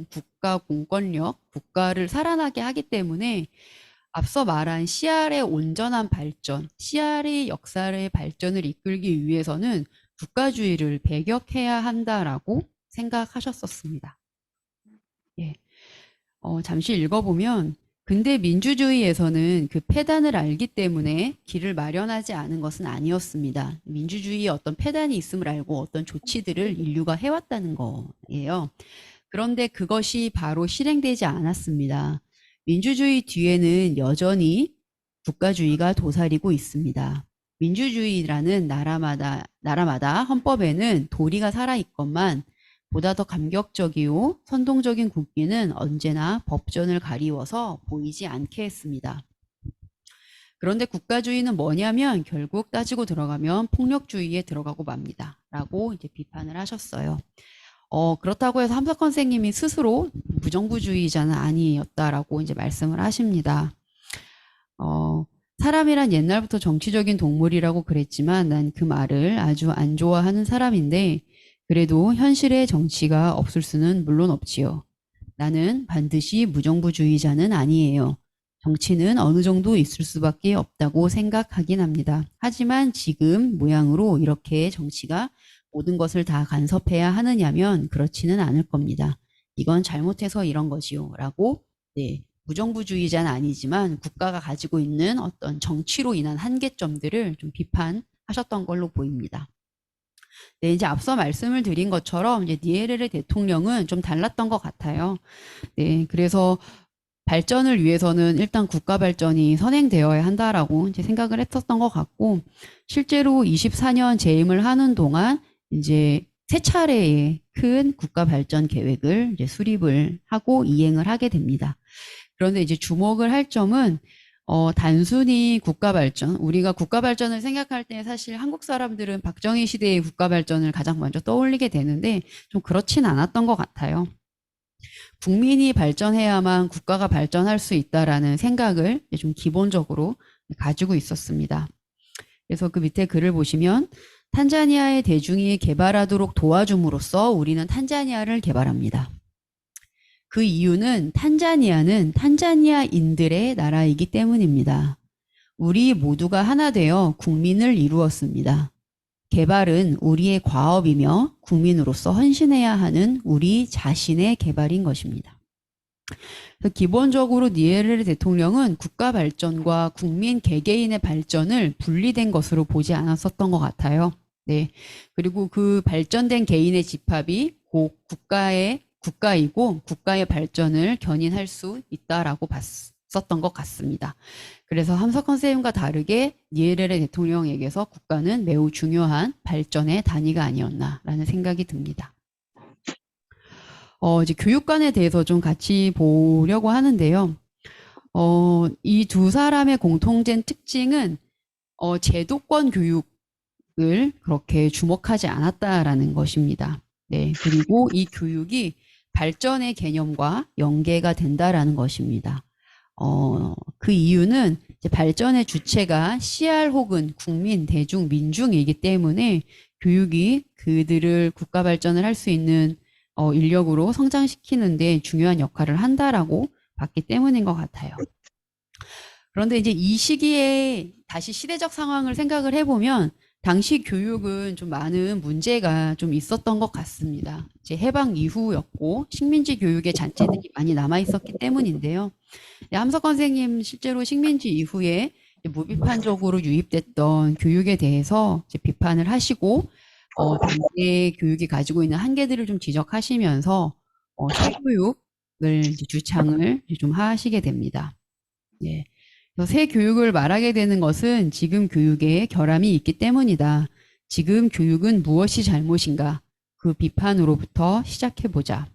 국가, 공권력, 국가를 살아나게 하기 때문에 앞서 말한 CR의 온전한 발전, CR의 역사의 발전을 이끌기 위해서는 국가주의를 배격해야 한다라고 생각하셨었습니다. 예. 잠시 읽어보면 근대 민주주의에서는 그 폐단을 알기 때문에 길을 마련하지 않은 것은 아니었습니다. 민주주의에 어떤 폐단이 있음을 알고 어떤 조치들을 인류가 해왔다는 거예요. 그런데 그것이 바로 실행되지 않았습니다. 민주주의 뒤에는 여전히 국가주의가 도사리고 있습니다. 민주주의라는 나라마다 헌법에는 도리가 살아있건만 보다 더 감격적이고 선동적인 국기는 언제나 법전을 가리워서 보이지 않게 했습니다. 그런데 국가주의는 뭐냐면 결국 따지고 들어가면 폭력주의에 들어가고 맙니다. 라고 이제 비판을 하셨어요. 그렇다고 해서 함석헌 선생님이 스스로 무정부주의자는 아니었다라고 이제 말씀을 하십니다. 사람이란 옛날부터 정치적인 동물이라고 그랬지만 난 그 말을 아주 안 좋아하는 사람인데 그래도 현실의 정치가 없을 수는 물론 없지요. 나는 반드시 무정부주의자는 아니에요. 정치는 어느 정도 있을 수밖에 없다고 생각하긴 합니다. 하지만 지금 모양으로 이렇게 정치가 모든 것을 다 간섭해야 하느냐면 그렇지는 않을 겁니다. 이건 잘못해서 이런 것이요. 라고 네, 무정부주의자는 아니지만 국가가 가지고 있는 어떤 정치로 인한 한계점들을 좀 비판하셨던 걸로 보입니다. 네, 이제 앞서 말씀을 드린 것처럼 이제 니에레르 대통령은 좀 달랐던 것 같아요. 네, 그래서 발전을 위해서는 일단 국가 발전이 선행되어야 한다라고 이제 생각을 했었던 것 같고, 실제로 24년 재임을 하는 동안 이제 세 차례의 큰 국가 발전 계획을 이제 수립을 하고 이행을 하게 됩니다. 그런데 이제 주목을 할 점은 단순히 국가 발전, 우리가 국가 발전을 생각할 때 사실 한국 사람들은 박정희 시대의 국가 발전을 가장 먼저 떠올리게 되는데 좀 그렇진 않았던 것 같아요. 국민이 발전해야만 국가가 발전할 수 있다라는 생각을 좀 기본적으로 가지고 있었습니다. 그래서 그 밑에 글을 보시면 탄자니아의 대중이 개발하도록 도와줌으로써 우리는 탄자니아를 개발합니다. 그 이유는 탄자니아는 탄자니아인들의 나라이기 때문입니다. 우리 모두가 하나 되어 국민을 이루었습니다. 개발은 우리의 과업이며 국민으로서 헌신해야 하는 우리 자신의 개발인 것입니다. 기본적으로 니에르 대통령은 국가 발전과 국민 개개인의 발전을 분리된 것으로 보지 않았었던 것 같아요. 네. 그리고 그 발전된 개인의 집합이 곧 국가이고 국가의 발전을 견인할 수 있다라고 봤었던 것 같습니다. 그래서 함석헌 선생님과 다르게 니에르 대통령에게서 국가는 매우 중요한 발전의 단위가 아니었나라는 생각이 듭니다. 이제 교육관에 대해서 좀 같이 보려고 하는데요. 이 두 사람의 공통된 특징은 제도권 교육을 그렇게 주목하지 않았다라는 것입니다. 네, 그리고 이 교육이 발전의 개념과 연계가 된다라는 것입니다. 그 이유는 이제 발전의 주체가 CR 혹은 국민, 대중, 민중이기 때문에 교육이 그들을 국가 발전을 할 수 있는 인력으로 성장시키는 데 중요한 역할을 한다라고 봤기 때문인 것 같아요. 그런데 이제 이 시기에 다시 시대적 상황을 생각을 해보면 당시 교육은 좀 많은 문제가 좀 있었던 것 같습니다. 이제 해방 이후였고 식민지 교육의 잔재들이 많이 남아 있었기 때문인데요. 함석헌 선생님 실제로 식민지 이후에 무비판적으로 유입됐던 교육에 대해서 이제 비판을 하시고 당시의 교육이 가지고 있는 한계들을 좀 지적하시면서 새교육을 이제 주창을 좀 하시게 됩니다. 네. 새 교육을 말하게 되는 것은 지금 교육에 결함이 있기 때문이다. 지금 교육은 무엇이 잘못인가? 그 비판으로부터 시작해보자.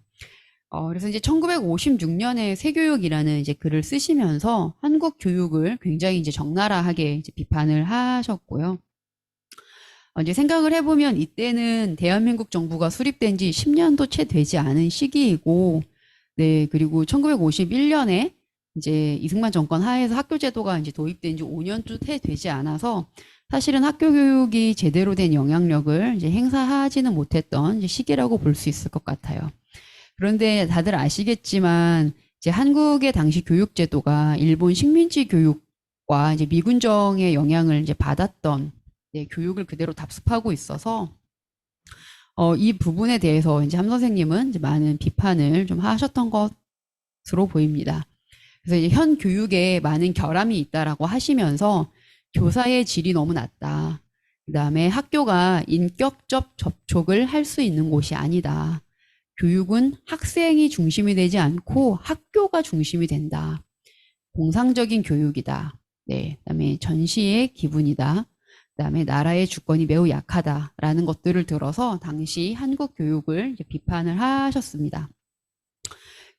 그래서 이제 1956년에 새교육이라는 이제 글을 쓰시면서 한국 교육을 굉장히 이제 적나라하게 이제 비판을 하셨고요. 이제 생각을 해보면 이때는 대한민국 정부가 수립된 지 10년도 채 되지 않은 시기이고, 네, 그리고 1951년에 이제 이승만 정권 하에서 학교 제도가 이제 도입된 지 5년도 채 되지 않아서 사실은 학교 교육이 제대로 된 영향력을 이제 행사하지는 못했던 이제 시기라고 볼 수 있을 것 같아요. 그런데 다들 아시겠지만 이제 한국의 당시 교육 제도가 일본 식민지 교육과 이제 미군정의 영향을 이제 받았던 교육을 그대로 답습하고 있어서 이 부분에 대해서 이제 함 선생님은 이제 많은 비판을 좀 하셨던 것으로 보입니다. 그래서 이제 현 교육에 많은 결함이 있다라고 하시면서 교사의 질이 너무 낮다. 그다음에 학교가 인격적 접촉을 할 수 있는 곳이 아니다. 교육은 학생이 중심이 되지 않고 학교가 중심이 된다. 공상적인 교육이다. 네, 그다음에 전시의 기분이다. 그다음에 나라의 주권이 매우 약하다라는 것들을 들어서 당시 한국 교육을 이제 비판을 하셨습니다.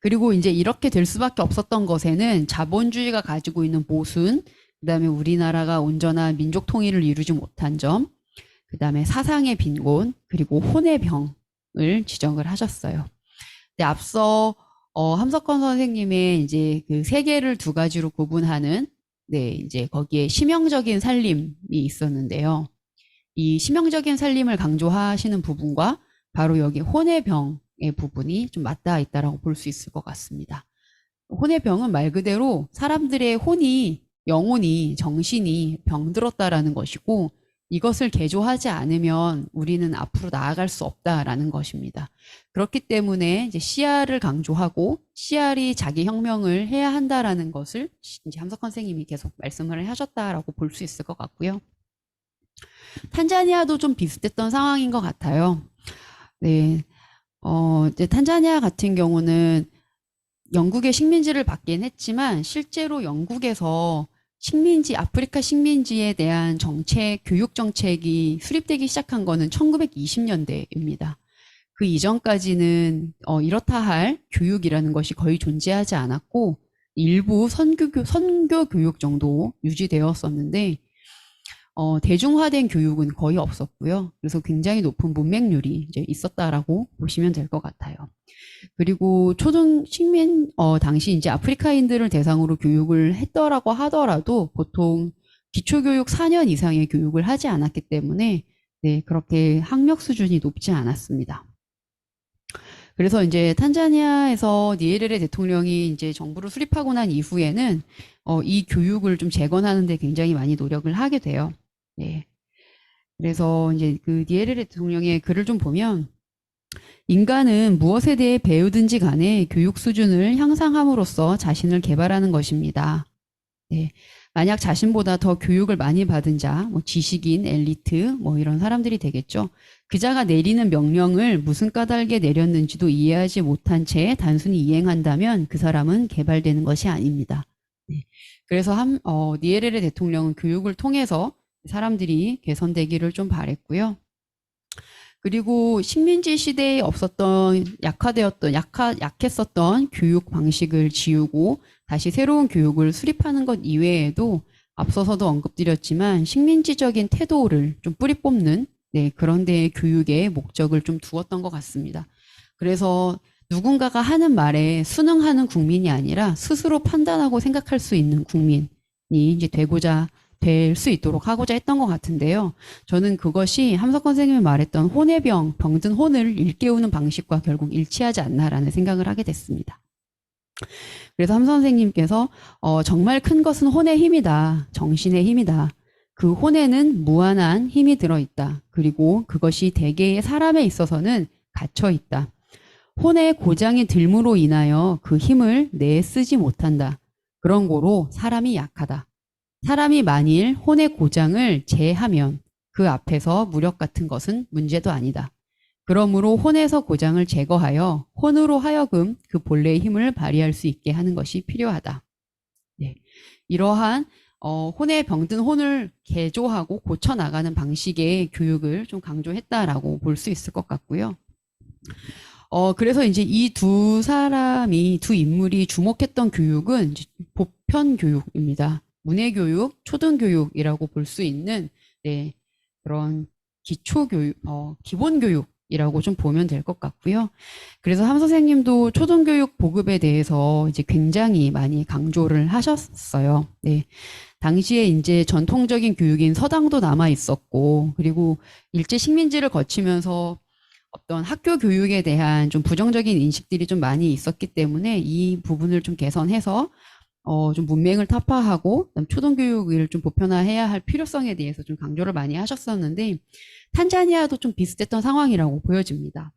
그리고 이제 이렇게 될 수밖에 없었던 것에는 자본주의가 가지고 있는 모순, 그다음에 우리나라가 온전한 민족 통일을 이루지 못한 점, 그다음에 사상의 빈곤, 그리고 혼의 병을 지적을 하셨어요. 근데 앞서 함석헌 선생님의 이제 그 세 개를 두 가지로 구분하는 이제 거기에 심형적인 살림이 있었는데요. 이 심형적인 살림을 강조하시는 부분과 바로 여기 혼의 병의 부분이 좀 맞닿아 있다라고 볼 수 있을 것 같습니다. 혼의 병은 말 그대로 사람들의 혼이, 영혼이, 정신이 병들었다라는 것이고 이것을 개조하지 않으면 우리는 앞으로 나아갈 수 없다라는 것입니다. 그렇기 때문에 이제 CR을 강조하고 CR이 자기 혁명을 해야 한다라는 것을 이제 함석헌 선생님이 계속 말씀을 하셨다라고 볼 수 있을 것 같고요. 탄자니아도 좀 비슷했던 상황인 것 같아요. 네, 이제 탄자니아 같은 경우는 영국의 식민지를 받긴 했지만 실제로 영국에서 아프리카 식민지에 대한 정책, 교육 정책이 수립되기 시작한 거는 1920년대입니다. 그 이전까지는 이렇다 할 교육이라는 것이 거의 존재하지 않았고 일부 선교 교육 정도 유지되었었는데 대중화된 교육은 거의 없었고요. 그래서 굉장히 높은 문맹률이 이제 있었다라고 보시면 될 것 같아요. 그리고 당시 이제 아프리카인들을 대상으로 교육을 했더라고 하더라도 보통 기초교육 4년 이상의 교육을 하지 않았기 때문에 그렇게 학력 수준이 높지 않았습니다. 그래서 이제 탄자니아에서 니에레레 대통령이 이제 정부를 수립하고 난 이후에는 이 교육을 좀 재건하는 데 굉장히 많이 노력을 하게 돼요. 네. 그래서 이제 그 니에레레 대통령의 글을 좀 보면 인간은 무엇에 대해 배우든지 간에 교육 수준을 향상함으로써 자신을 개발하는 것입니다. 네. 만약 자신보다 더 교육을 많이 받은 자, 뭐 지식인, 엘리트, 뭐 이런 사람들이 되겠죠. 그자가 내리는 명령을 무슨 까닭에 내렸는지도 이해하지 못한 채 단순히 이행한다면 그 사람은 개발되는 것이 아닙니다. 네. 그래서 니에레레 대통령은 교육을 통해서 사람들이 개선되기를 좀 바랬고요. 그리고 식민지 시대에 없었던 약했었던 교육 방식을 지우고 다시 새로운 교육을 수립하는 것 이외에도 앞서서도 언급드렸지만 식민지적인 태도를 좀 뿌리 뽑는 그런 데에 교육의 목적을 좀 두었던 것 같습니다. 그래서 누군가가 하는 말에 순응하는 국민이 아니라 스스로 판단하고 생각할 수 있는 국민이 이제 되고자 될 수 있도록 하고자 했던 것 같은데요. 저는 그것이 함석헌 선생님이 말했던 혼의 병든 혼을 일깨우는 방식과 결국 일치하지 않나라는 생각을 하게 됐습니다. 그래서 함 선생님께서 정말 큰 것은 혼의 힘이다. 정신의 힘이다. 그 혼에는 무한한 힘이 들어있다. 그리고 그것이 대개의 사람에 있어서는 갇혀있다. 혼의 고장이 들므로 인하여 그 힘을 내쓰지 못한다. 그런 고로 사람이 약하다. 사람이 만일 혼의 고장을 제하면 그 앞에서 무력 같은 것은 문제도 아니다. 그러므로 혼에서 고장을 제거하여 혼으로 하여금 그 본래의 힘을 발휘할 수 있게 하는 것이 필요하다. 네. 이러한 혼에 병든 혼을 개조하고 고쳐나가는 방식의 교육을 좀 강조했다라고 볼 수 있을 것 같고요. 그래서 이제 이 두 인물이 주목했던 교육은 보편 교육입니다. 문해교육, 초등교육이라고 볼 수 있는 그런 기초교육, 기본교육이라고 좀 보면 될 것 같고요. 그래서 함 선생님도 초등교육 보급에 대해서 이제 굉장히 많이 강조를 하셨어요. 네. 당시에 이제 전통적인 교육인 서당도 남아 있었고, 그리고 일제 식민지를 거치면서 어떤 학교 교육에 대한 좀 부정적인 인식들이 좀 많이 있었기 때문에 이 부분을 좀 개선해서 좀 문맹을 타파하고 초등교육을 좀 보편화해야 할 필요성에 대해서 좀 강조를 많이 하셨었는데 탄자니아도 좀 비슷했던 상황이라고 보여집니다.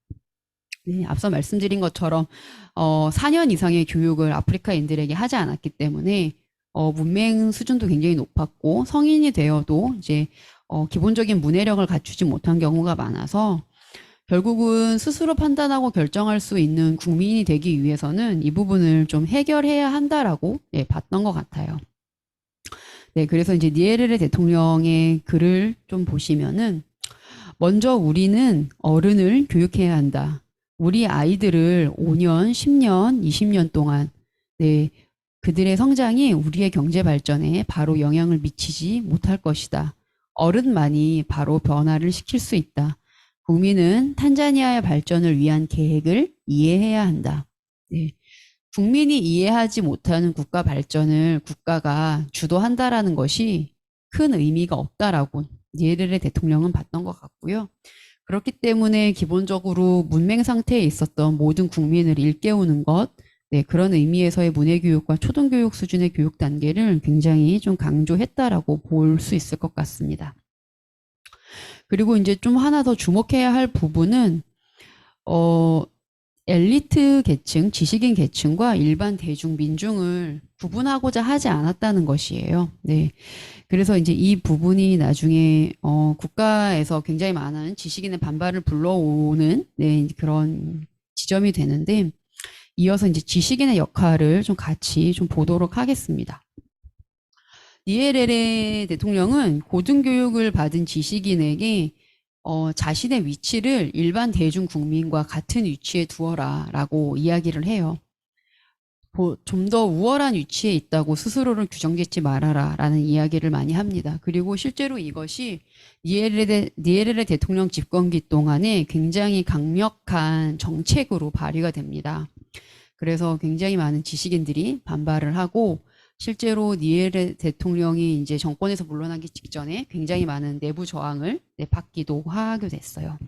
네, 앞서 말씀드린 것처럼 4년 이상의 교육을 아프리카인들에게 하지 않았기 때문에 문맹 수준도 굉장히 높았고 성인이 되어도 이제 기본적인 문해력을 갖추지 못한 경우가 많아서 결국은 스스로 판단하고 결정할 수 있는 국민이 되기 위해서는 이 부분을 좀 해결해야 한다라고 봤던 것 같아요. 네, 그래서 이제 니에레레 대통령의 글을 좀 보시면은 먼저 우리는 어른을 교육해야 한다. 우리 아이들을 5년, 10년, 20년 동안 그들의 성장이 우리의 경제 발전에 바로 영향을 미치지 못할 것이다. 어른만이 바로 변화를 시킬 수 있다. 국민은 탄자니아의 발전을 위한 계획을 이해해야 한다. 네. 국민이 이해하지 못하는 국가 발전을 국가가 주도한다라는 것이 큰 의미가 없다라고 니에레레 대통령은 봤던 것 같고요. 그렇기 때문에 기본적으로 문맹 상태에 있었던 모든 국민을 일깨우는 것, 그런 의미에서의 문해교육과 초등교육 수준의 교육 단계를 굉장히 좀 강조했다라고 볼 수 있을 것 같습니다. 그리고 이제 좀 하나 더 주목해야 할 부분은 엘리트 계층, 지식인 계층과 일반 대중 민중을 구분하고자 하지 않았다는 것이에요. 네. 그래서 이제 이 부분이 나중에 국가에서 굉장히 많은 지식인의 반발을 불러오는 그런 지점이 되는데 이어서 이제 지식인의 역할을 좀 같이 좀 보도록 하겠습니다. 니에레레 대통령은 고등교육을 받은 지식인에게 자신의 위치를 일반 대중 국민과 같은 위치에 두어라 라고 이야기를 해요. 좀 더 우월한 위치에 있다고 스스로를 규정짓지 말아라 라는 이야기를 많이 합니다. 그리고 실제로 이것이 니에레레 대통령 집권기 동안에 굉장히 강력한 정책으로 발휘가 됩니다. 그래서 굉장히 많은 지식인들이 반발을 하고 실제로 니에레 대통령이 이제 정권에서 물러나기 직전에 굉장히 많은 내부 저항을 받기도 하게 됐어요.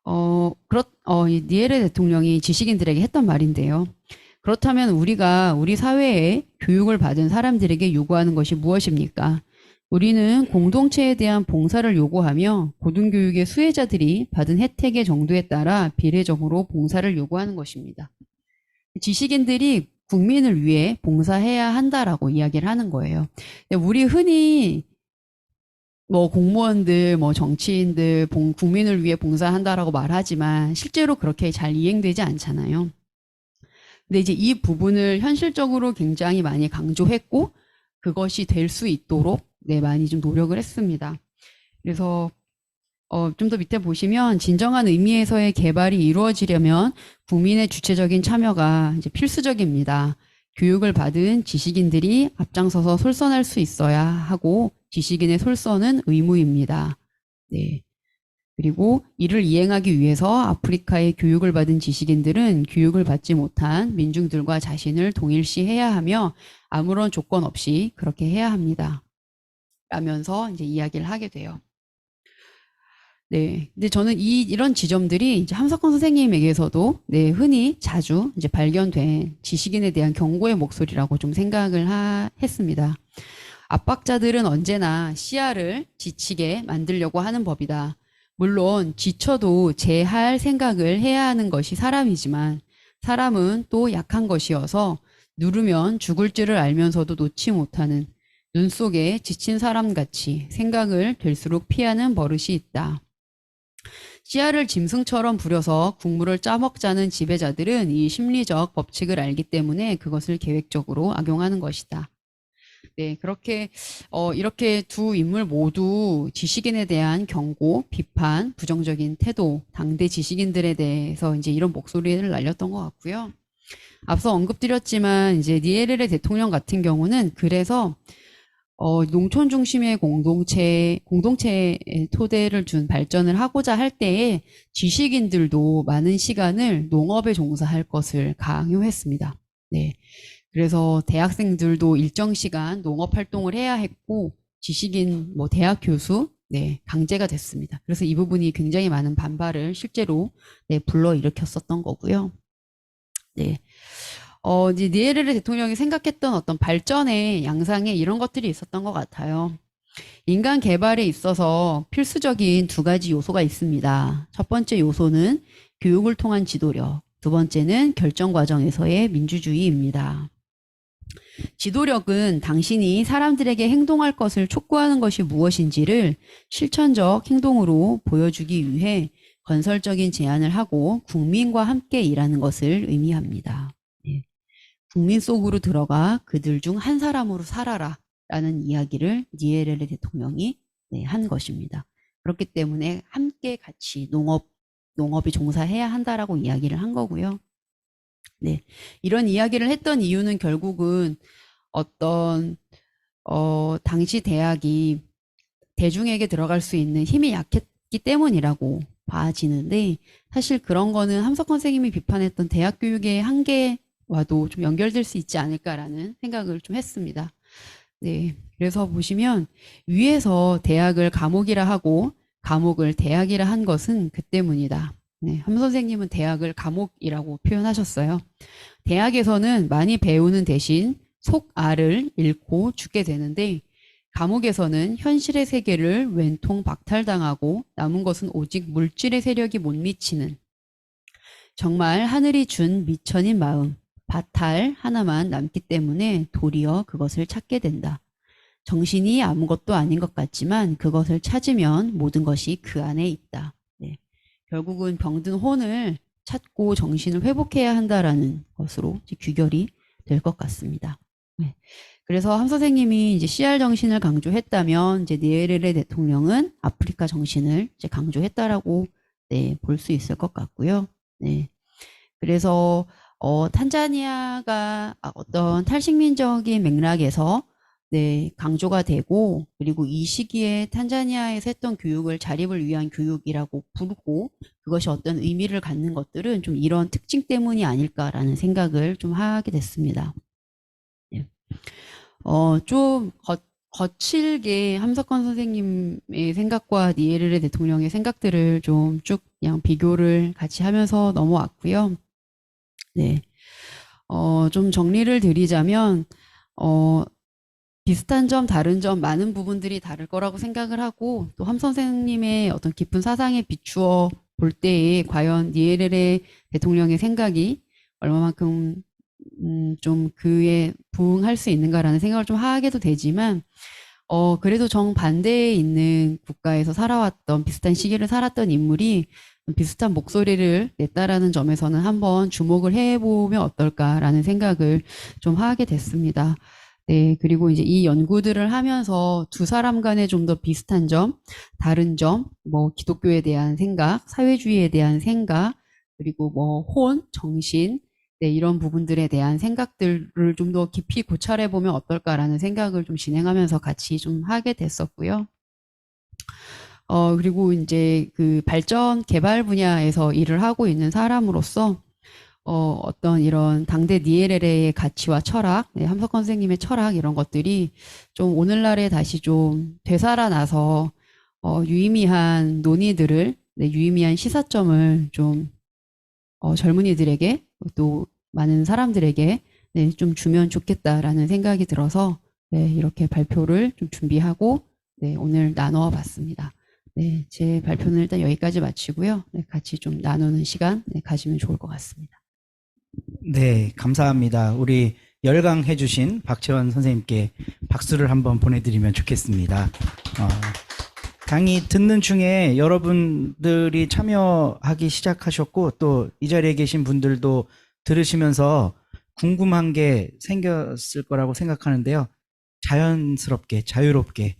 이 니에레 대통령이 지식인들에게 했던 말인데요. 그렇다면 우리가 우리 사회에 교육을 받은 사람들에게 요구하는 것이 무엇입니까? 우리는 공동체에 대한 봉사를 요구하며 고등교육의 수혜자들이 받은 혜택의 정도에 따라 비례적으로 봉사를 요구하는 것입니다. 지식인들이 국민을 위해 봉사해야 한다라고 이야기를 하는 거예요. 우리 흔히 뭐 공무원들, 뭐 정치인들, 국민을 위해 봉사한다라고 말하지만 실제로 그렇게 잘 이행되지 않잖아요. 근데 이제 이 부분을 현실적으로 굉장히 많이 강조했고 그것이 될 수 있도록 많이 좀 노력을 했습니다. 그래서 좀 더 밑에 보시면 진정한 의미에서의 개발이 이루어지려면 국민의 주체적인 참여가 이제 필수적입니다. 교육을 받은 지식인들이 앞장서서 솔선할 수 있어야 하고 지식인의 솔선은 의무입니다. 네. 그리고 이를 이행하기 위해서 아프리카의 교육을 받은 지식인들은 교육을 받지 못한 민중들과 자신을 동일시해야 하며 아무런 조건 없이 그렇게 해야 합니다. 라면서 이제 이야기를 하게 돼요. 네. 근데 저는 이런 지점들이 이제 함석헌 선생님에게서도 흔히 자주 이제 발견된 지식인에 대한 경고의 목소리라고 좀 생각을 했습니다. 압박자들은 언제나 시야를 지치게 만들려고 하는 법이다. 물론 지쳐도 제할 생각을 해야 하는 것이 사람이지만 사람은 또 약한 것이어서 누르면 죽을 줄을 알면서도 놓지 못하는 눈 속에 지친 사람같이 생각을 될수록 피하는 버릇이 있다. 씨알을 짐승처럼 부려서 국물을 짜먹자는 지배자들은 이 심리적 법칙을 알기 때문에 그것을 계획적으로 악용하는 것이다. 네, 그렇게 이렇게 두 인물 모두 지식인에 대한 경고, 비판, 부정적인 태도, 당대 지식인들에 대해서 이제 이런 목소리를 날렸던 것 같고요. 앞서 언급드렸지만 이제 니에레레 대통령 같은 경우는 그래서 농촌 중심의 공동체의 토대를 둔 발전을 하고자 할 때에 지식인들도 많은 시간을 농업에 종사할 것을 강요했습니다. 네. 그래서 대학생들도 일정 시간 농업 활동을 해야 했고 지식인 대학 교수 강제가 됐습니다. 그래서 이 부분이 굉장히 많은 반발을 실제로 불러일으켰었던 거고요. 네. 이제 니에레레 대통령이 생각했던 어떤 발전의 양상에 이런 것들이 있었던 것 같아요. 인간 개발에 있어서 필수적인 두 가지 요소가 있습니다. 첫 번째 요소는 교육을 통한 지도력, 두 번째는 결정 과정에서의 민주주의입니다. 지도력은 당신이 사람들에게 행동할 것을 촉구하는 것이 무엇인지를 실천적 행동으로 보여주기 위해 건설적인 제안을 하고 국민과 함께 일하는 것을 의미합니다. 네. 국민 속으로 들어가 그들 중 한 사람으로 살아라 라는 이야기를 니에레레 대통령이 한 것입니다. 그렇기 때문에 함께 같이 농업에 종사해야 한다라고 이야기를 한 거고요. 네, 이런 이야기를 했던 이유는 결국은 어떤 당시 대학이 대중에게 들어갈 수 있는 힘이 약했기 때문이라고 봐지는데 사실 그런 거는 함석헌 선생님이 비판했던 대학 교육의 한계와도 좀 연결될 수 있지 않을까라는 생각을 좀 했습니다. 네, 그래서 보시면 위에서 대학을 감옥이라 하고 감옥을 대학이라 한 것은 그 때문이다. 네, 함 선생님은 대학을 감옥이라고 표현하셨어요. 대학에서는 많이 배우는 대신 속알을 잃고 죽게 되는데 감옥에서는 현실의 세계를 왼통 박탈당하고 남은 것은 오직 물질의 세력이 못 미치는 정말 하늘이 준 미천인 마음, 바탈 하나만 남기 때문에 도리어 그것을 찾게 된다. 정신이 아무것도 아닌 것 같지만 그것을 찾으면 모든 것이 그 안에 있다. 네. 결국은 병든 혼을 찾고 정신을 회복해야 한다라는 것으로 이제 귀결이 될 것 같습니다. 네. 그래서 함 선생님이 이제 CR 정신을 강조했다면 이제 니에레레 대통령은 아프리카 정신을 이제 강조했다라고 볼 수 있을 것 같고요. 네. 그래서 탄자니아가 어떤 탈식민적인 맥락에서 강조가 되고 그리고 이 시기에 탄자니아에서 했던 교육을 자립을 위한 교육이라고 부르고 그것이 어떤 의미를 갖는 것들은 좀 이런 특징 때문이 아닐까라는 생각을 좀 하게 됐습니다. 좀 거칠게 함석헌 선생님의 생각과 니에르레 대통령의 생각들을 좀 쭉 그냥 비교를 같이 하면서 넘어왔고요. 네. 좀 정리를 드리자면, 비슷한 점, 다른 점, 많은 부분들이 다를 거라고 생각을 하고, 또 함 선생님의 어떤 깊은 사상에 비추어 볼 때에 과연 니에르레 대통령의 생각이 얼마만큼 좀 그에 부응할 수 있는가라는 생각을 좀 하게도 되지만, 그래도 정반대에 있는 국가에서 살아왔던, 비슷한 시기를 살았던 인물이 비슷한 목소리를 냈다라는 점에서는 한번 주목을 해보면 어떨까라는 생각을 좀 하게 됐습니다. 네, 그리고 이제 이 연구들을 하면서 두 사람 간에 좀 더 비슷한 점, 다른 점, 뭐 기독교에 대한 생각, 사회주의에 대한 생각, 그리고 뭐 혼, 정신, 네, 이런 부분들에 대한 생각들을 좀 더 깊이 고찰해 보면 어떨까라는 생각을 좀 진행하면서 같이 좀 하게 됐었고요. 그리고 이제 그 발전 개발 분야에서 일을 하고 있는 사람으로서 어떤 이런 당대 니에레레의 가치와 철학, 네, 함석헌 선생님의 철학 이런 것들이 좀 오늘날에 다시 좀 되살아나서 유의미한 논의들을, 네, 유의미한 시사점을 좀 젊은이들에게 또 많은 사람들에게 네, 좀 주면 좋겠다라는 생각이 들어서 네, 이렇게 발표를 좀 준비하고 네, 오늘 나눠 봤습니다. 네, 제 발표는 일단 여기까지 마치고요. 네, 같이 좀 나누는 시간 네, 가지면 좋을 것 같습니다. 네, 감사합니다. 우리 열강해 주신 박채원 선생님께 박수를 한번 보내드리면 좋겠습니다. 강의 듣는 중에 여러분들이 참여하기 시작하셨고 또 이 자리에 계신 분들도 들으시면서 궁금한 게 생겼을 거라고 생각하는데요. 자연스럽게 자유롭게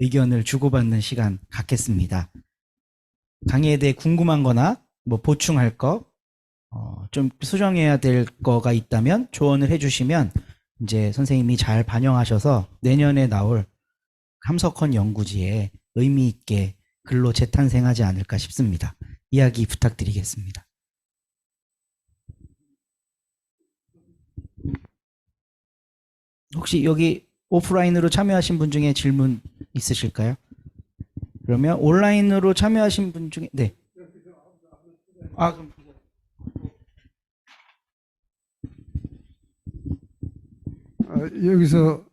의견을 주고받는 시간 갖겠습니다. 강의에 대해 궁금한 거나 뭐 보충할 거, 좀 수정해야 될 거가 있다면 조언을 해주시면 이제 선생님이 잘 반영하셔서 내년에 나올 함석헌 연구지에 의미 있게 글로 재탄생하지 않을까 싶습니다. 이야기 부탁드리겠습니다. 혹시 여기 오프라인으로 참여하신 분 중에 질문 있으실까요? 그러면 온라인으로 참여하신 분 중에 네. 그럼 여기서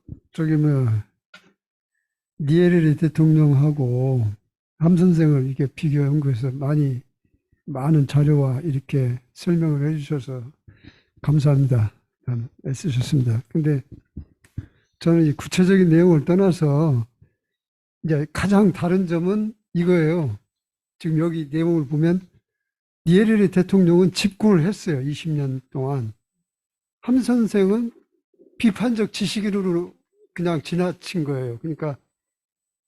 니에르레 대통령하고 함 선생을 이렇게 비교 연구해서 많은 자료와 이렇게 설명을 해주셔서 감사합니다. 애쓰셨습니다. 근데 저는 이 구체적인 내용을 떠나서 이제 가장 다른 점은 이거예요. 지금 여기 내용을 보면 니에르레 대통령은 집권을 했어요. 20년 동안. 함 선생은 비판적 지식인으로 그냥 지나친 거예요. 그러니까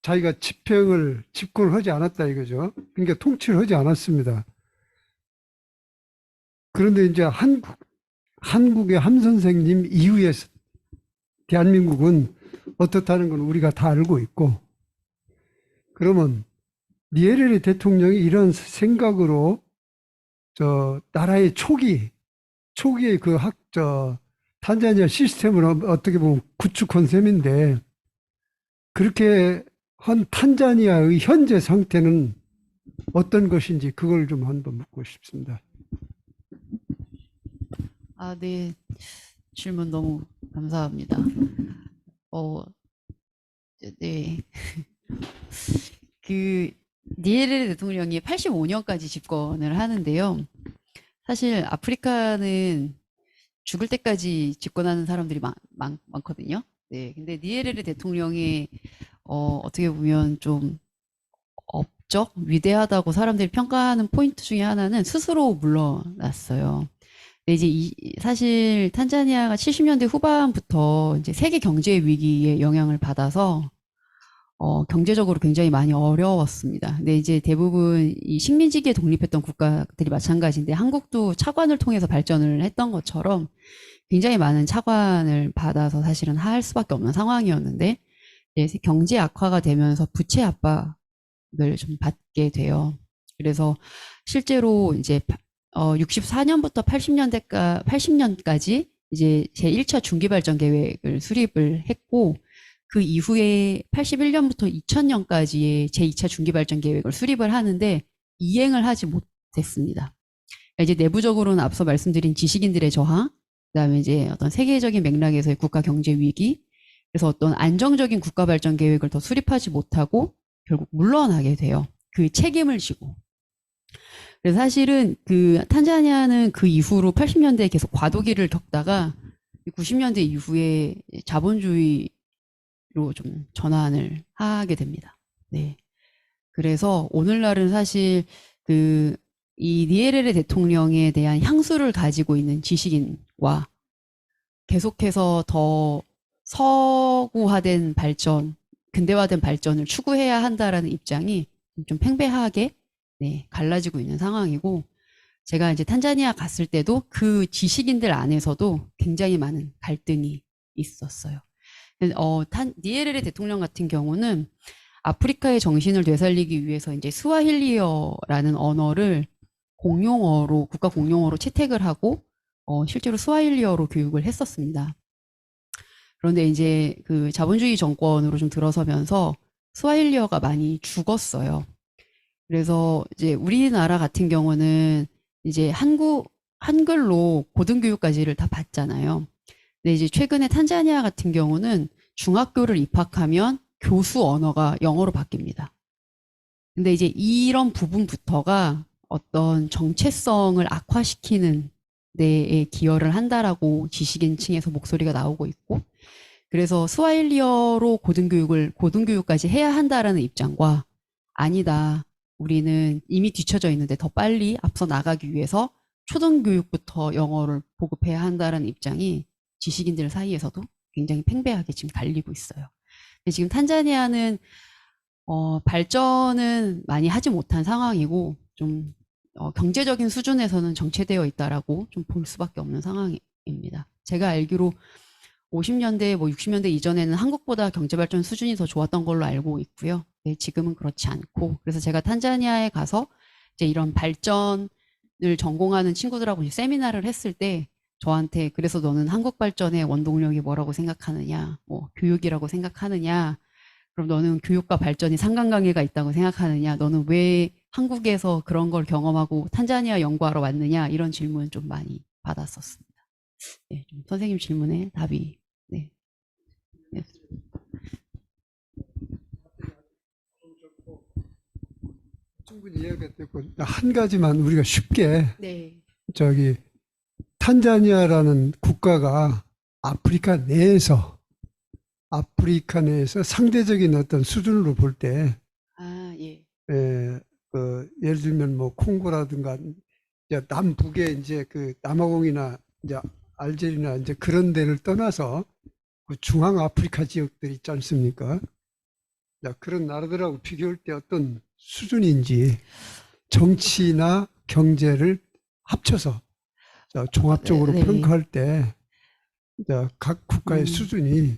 자기가 집권을 하지 않았다 이거죠. 그러니까 통치를 하지 않았습니다. 그런데 이제 한국의 함 선생님 이후에 대한민국은 어떻다는 건 우리가 다 알고 있고, 그러면 니에레레 대통령이 이런 생각으로 나라의 초기에 그 탄자니아 시스템을 어떻게 보면 구축한 셈인데, 그렇게 한 탄자니아의 현재 상태는 어떤 것인지 그걸 좀 한번 묻고 싶습니다. 네. 질문 너무 감사합니다. 네. 그 니에르 대통령이 85년까지 집권을 하는데요. 사실 아프리카는 죽을 때까지 집권하는 사람들이 많거든요. 네. 근데 니에르 대통령이 어떻게 보면 좀 업적 위대하다고 사람들이 평가하는 포인트 중에 하나는 스스로 물러났어요. 근데 이제 사실 탄자니아가 70년대 후반부터 이제 세계 경제 위기의 영향을 받아서 경제적으로 굉장히 많이 어려웠습니다. 근데 이제 대부분 이 식민지기에 독립했던 국가들이 마찬가지인데 한국도 차관을 통해서 발전을 했던 것처럼 굉장히 많은 차관을 받아서 사실은 할 수밖에 없는 상황이었는데 이제 경제 악화가 되면서 부채 압박을 좀 받게 돼요. 그래서 실제로 이제 64년부터 80년까지 이제 제1차 중기발전 계획을 수립을 했고, 그 이후에 81년부터 2000년까지의 제2차 중기발전 계획을 수립을 하는데 이행을 하지 못했습니다. 이제 내부적으로는 앞서 말씀드린 지식인들의 저항, 그다음에 이제 어떤 세계적인 맥락에서의 국가 경제 위기, 그래서 어떤 안정적인 국가 발전 계획을 더 수립하지 못하고 결국 물러나게 돼요. 그 책임을 지고. 그래서 사실은 그 탄자니아는 그 이후로 80년대에 계속 과도기를 겪다가 90년대 이후에 자본주의로 좀 전환을 하게 됩니다. 네. 그래서 오늘날은 사실 그 이 니에레레 대통령에 대한 향수를 가지고 있는 지식인과 계속해서 더 서구화된 발전, 근대화된 발전을 추구해야 한다라는 입장이 좀 팽배하게 네, 갈라지고 있는 상황이고, 제가 이제 탄자니아 갔을 때도 그 지식인들 안에서도 굉장히 많은 갈등이 있었어요. 니에레레 대통령 같은 경우는 아프리카의 정신을 되살리기 위해서 이제 스와힐리어라는 언어를 공용어로, 국가 공용어로 채택을 하고, 실제로 스와힐리어로 교육을 했었습니다. 그런데 이제 그 자본주의 정권으로 좀 들어서면서 스와힐리어가 많이 죽었어요. 그래서 이제 우리나라 같은 경우는 이제 한글로 고등교육까지를 다 받잖아요. 근데 이제 최근에 탄자니아 같은 경우는 중학교를 입학하면 교수 언어가 영어로 바뀝니다. 근데 이제 이런 부분부터가 어떤 정체성을 악화시키는 데에 기여를 한다라고 지식인층에서 목소리가 나오고 있고, 그래서 스와힐리어로 고등교육까지 해야 한다라는 입장과 아니다, 우리는 이미 뒤처져 있는데 더 빨리 앞서 나가기 위해서 초등교육부터 영어를 보급해야 한다는 입장이 지식인들 사이에서도 굉장히 팽배하게 지금 갈리고 있어요. 근데 지금 탄자니아는 발전은 많이 하지 못한 상황이고 좀 경제적인 수준에서는 정체되어 있다라고 좀 볼 수밖에 없는 상황입니다. 제가 알기로 50년대, 60년대 이전에는 한국보다 경제발전 수준이 더 좋았던 걸로 알고 있고요. 네, 지금은 그렇지 않고, 그래서 제가 탄자니아에 가서 이제 이런 발전을 전공하는 친구들하고 이제 세미나를 했을 때 저한테 그래서 너는 한국 발전의 원동력이 뭐라고 생각하느냐, 뭐 교육이라고 생각하느냐, 그럼 너는 교육과 발전이 상관관계가 있다고 생각하느냐, 너는 왜 한국에서 그런 걸 경험하고 탄자니아 연구하러 왔느냐, 이런 질문 좀 많이 받았었습니다. 네, 좀 선생님 질문에 답이 네. 네. 충분히 이해가 됐고, 한 가지만 우리가 쉽게 네. 탄자니아라는 국가가 아프리카 내에서 상대적인 어떤 수준으로 볼 때, 예. 예를 들면 뭐 콩고라든가 이제 남북에 이제 그 남아공이나 이제 알제리나 이제 그런 데를 떠나서 그 중앙 아프리카 지역들 있지 않습니까? 자, 그런 나라들하고 비교할 때 어떤 수준인지 정치나 경제를 합쳐서 종합적으로 네. 평가할 때 각 국가의 수준이